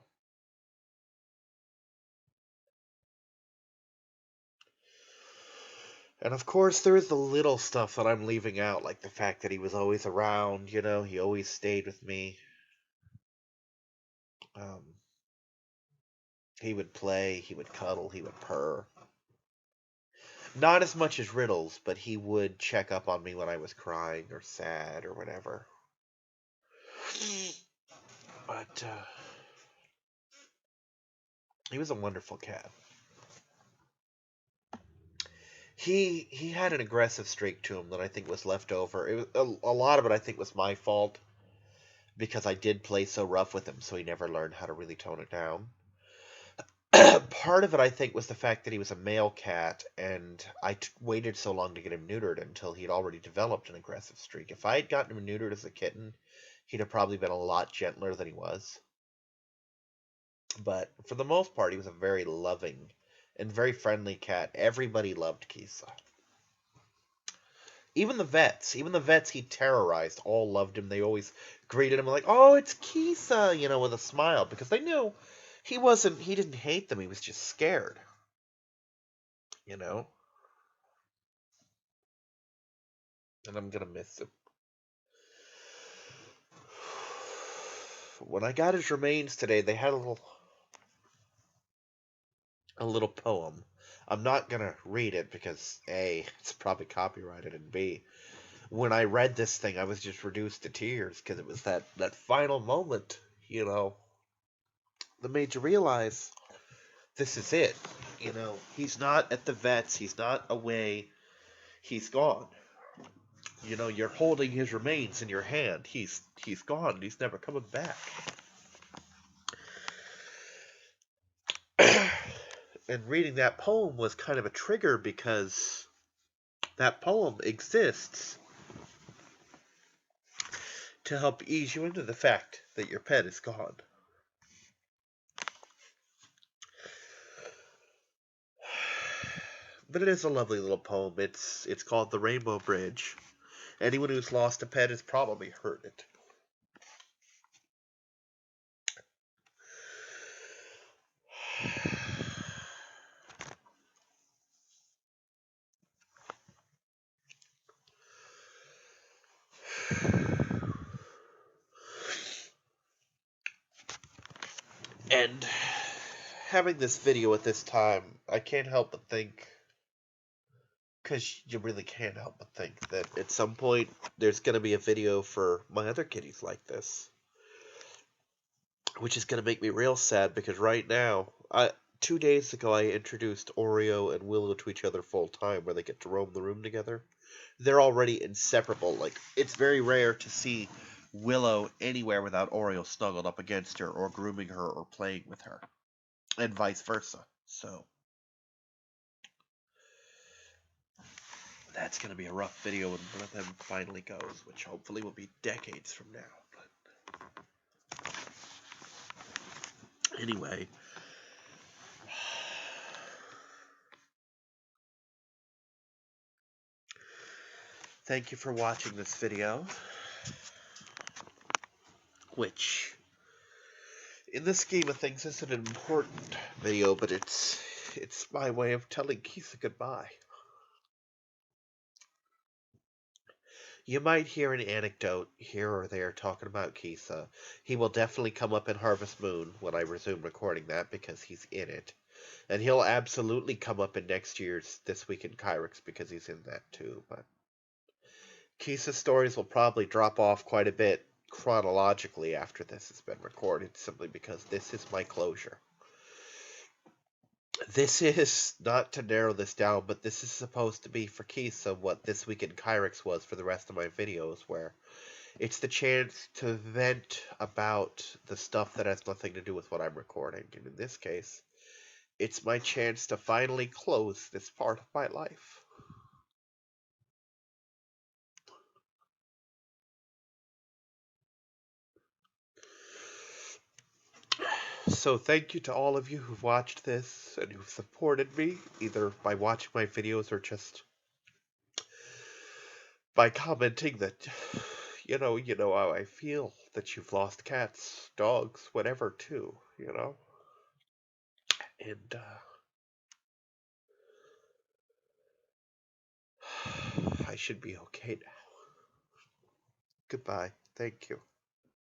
And of course, there is the little stuff that I'm leaving out, like the fact that he was always around, he always stayed with me. He would play, he would cuddle, he would purr. Not as much as Riddles, but he would check up on me when I was crying or sad or whatever. But he was a wonderful cat. He had an aggressive streak to him that I think was left over. It was a lot of it I think was my fault, because I did play so rough with him, so he never learned how to really tone it down. Part of it, I think, was the fact that he was a male cat, and I waited so long to get him neutered until he'd already developed an aggressive streak. If I had gotten him neutered as a kitten, he'd have probably been a lot gentler than he was. But for the most part, he was a very loving and very friendly cat. Everybody loved Kisa. Even the vets he terrorized all loved him. They always greeted him like, "Oh, it's Kisa," with a smile, because they knew he didn't hate them. He was just scared, And I'm gonna miss him. When I got his remains today, they had a little poem. I'm not gonna read it because A, it's probably copyrighted, and B, when I read this thing, I was just reduced to tears, because it was that final moment, that made you realize this is it. He's not at the vets, he's not away, he's gone. You're holding his remains in your hand. He's gone. He's never coming back. And reading that poem was kind of a trigger, because that poem exists to help ease you into the fact that your pet is gone. But it is a lovely little poem. It's called The Rainbow Bridge. Anyone who's lost a pet has probably heard it. And having this video at this time, I can't help but think, because you really can't help but think that at some point there's going to be a video for my other kitties like this, which is going to make me real sad because right now, 2 days ago I introduced Oreo and Willow to each other full time where they get to roam the room together. They're already inseparable. Like, it's very rare to see Willow anywhere without Oreo snuggled up against her or grooming her or playing with her, and vice versa. So that's going to be a rough video when one of them finally goes, which hopefully will be decades from now. But anyway, thank you for watching this video, which in the scheme of things isn't an important video, but it's my way of telling Kisa goodbye. You might hear an anecdote here or there talking about Kisa. He will definitely come up in Harvest Moon when I resume recording that because he's in it. And he'll absolutely come up in next year's This Week in Kyrix because he's in that too. But Kisa's stories will probably drop off quite a bit chronologically after this has been recorded, simply because this is my closure. This is, not to narrow this down, but this is supposed to be for Kisa what This Week in Kyrix was for the rest of my videos, where it's the chance to vent about the stuff that has nothing to do with what I'm recording. And in this case, it's my chance to finally close this part of my life. So thank you to all of you who've watched this and who've supported me, either by watching my videos or just by commenting that, you know how I feel, that you've lost cats, dogs, whatever, too, And, I should be okay now. Goodbye. Thank you.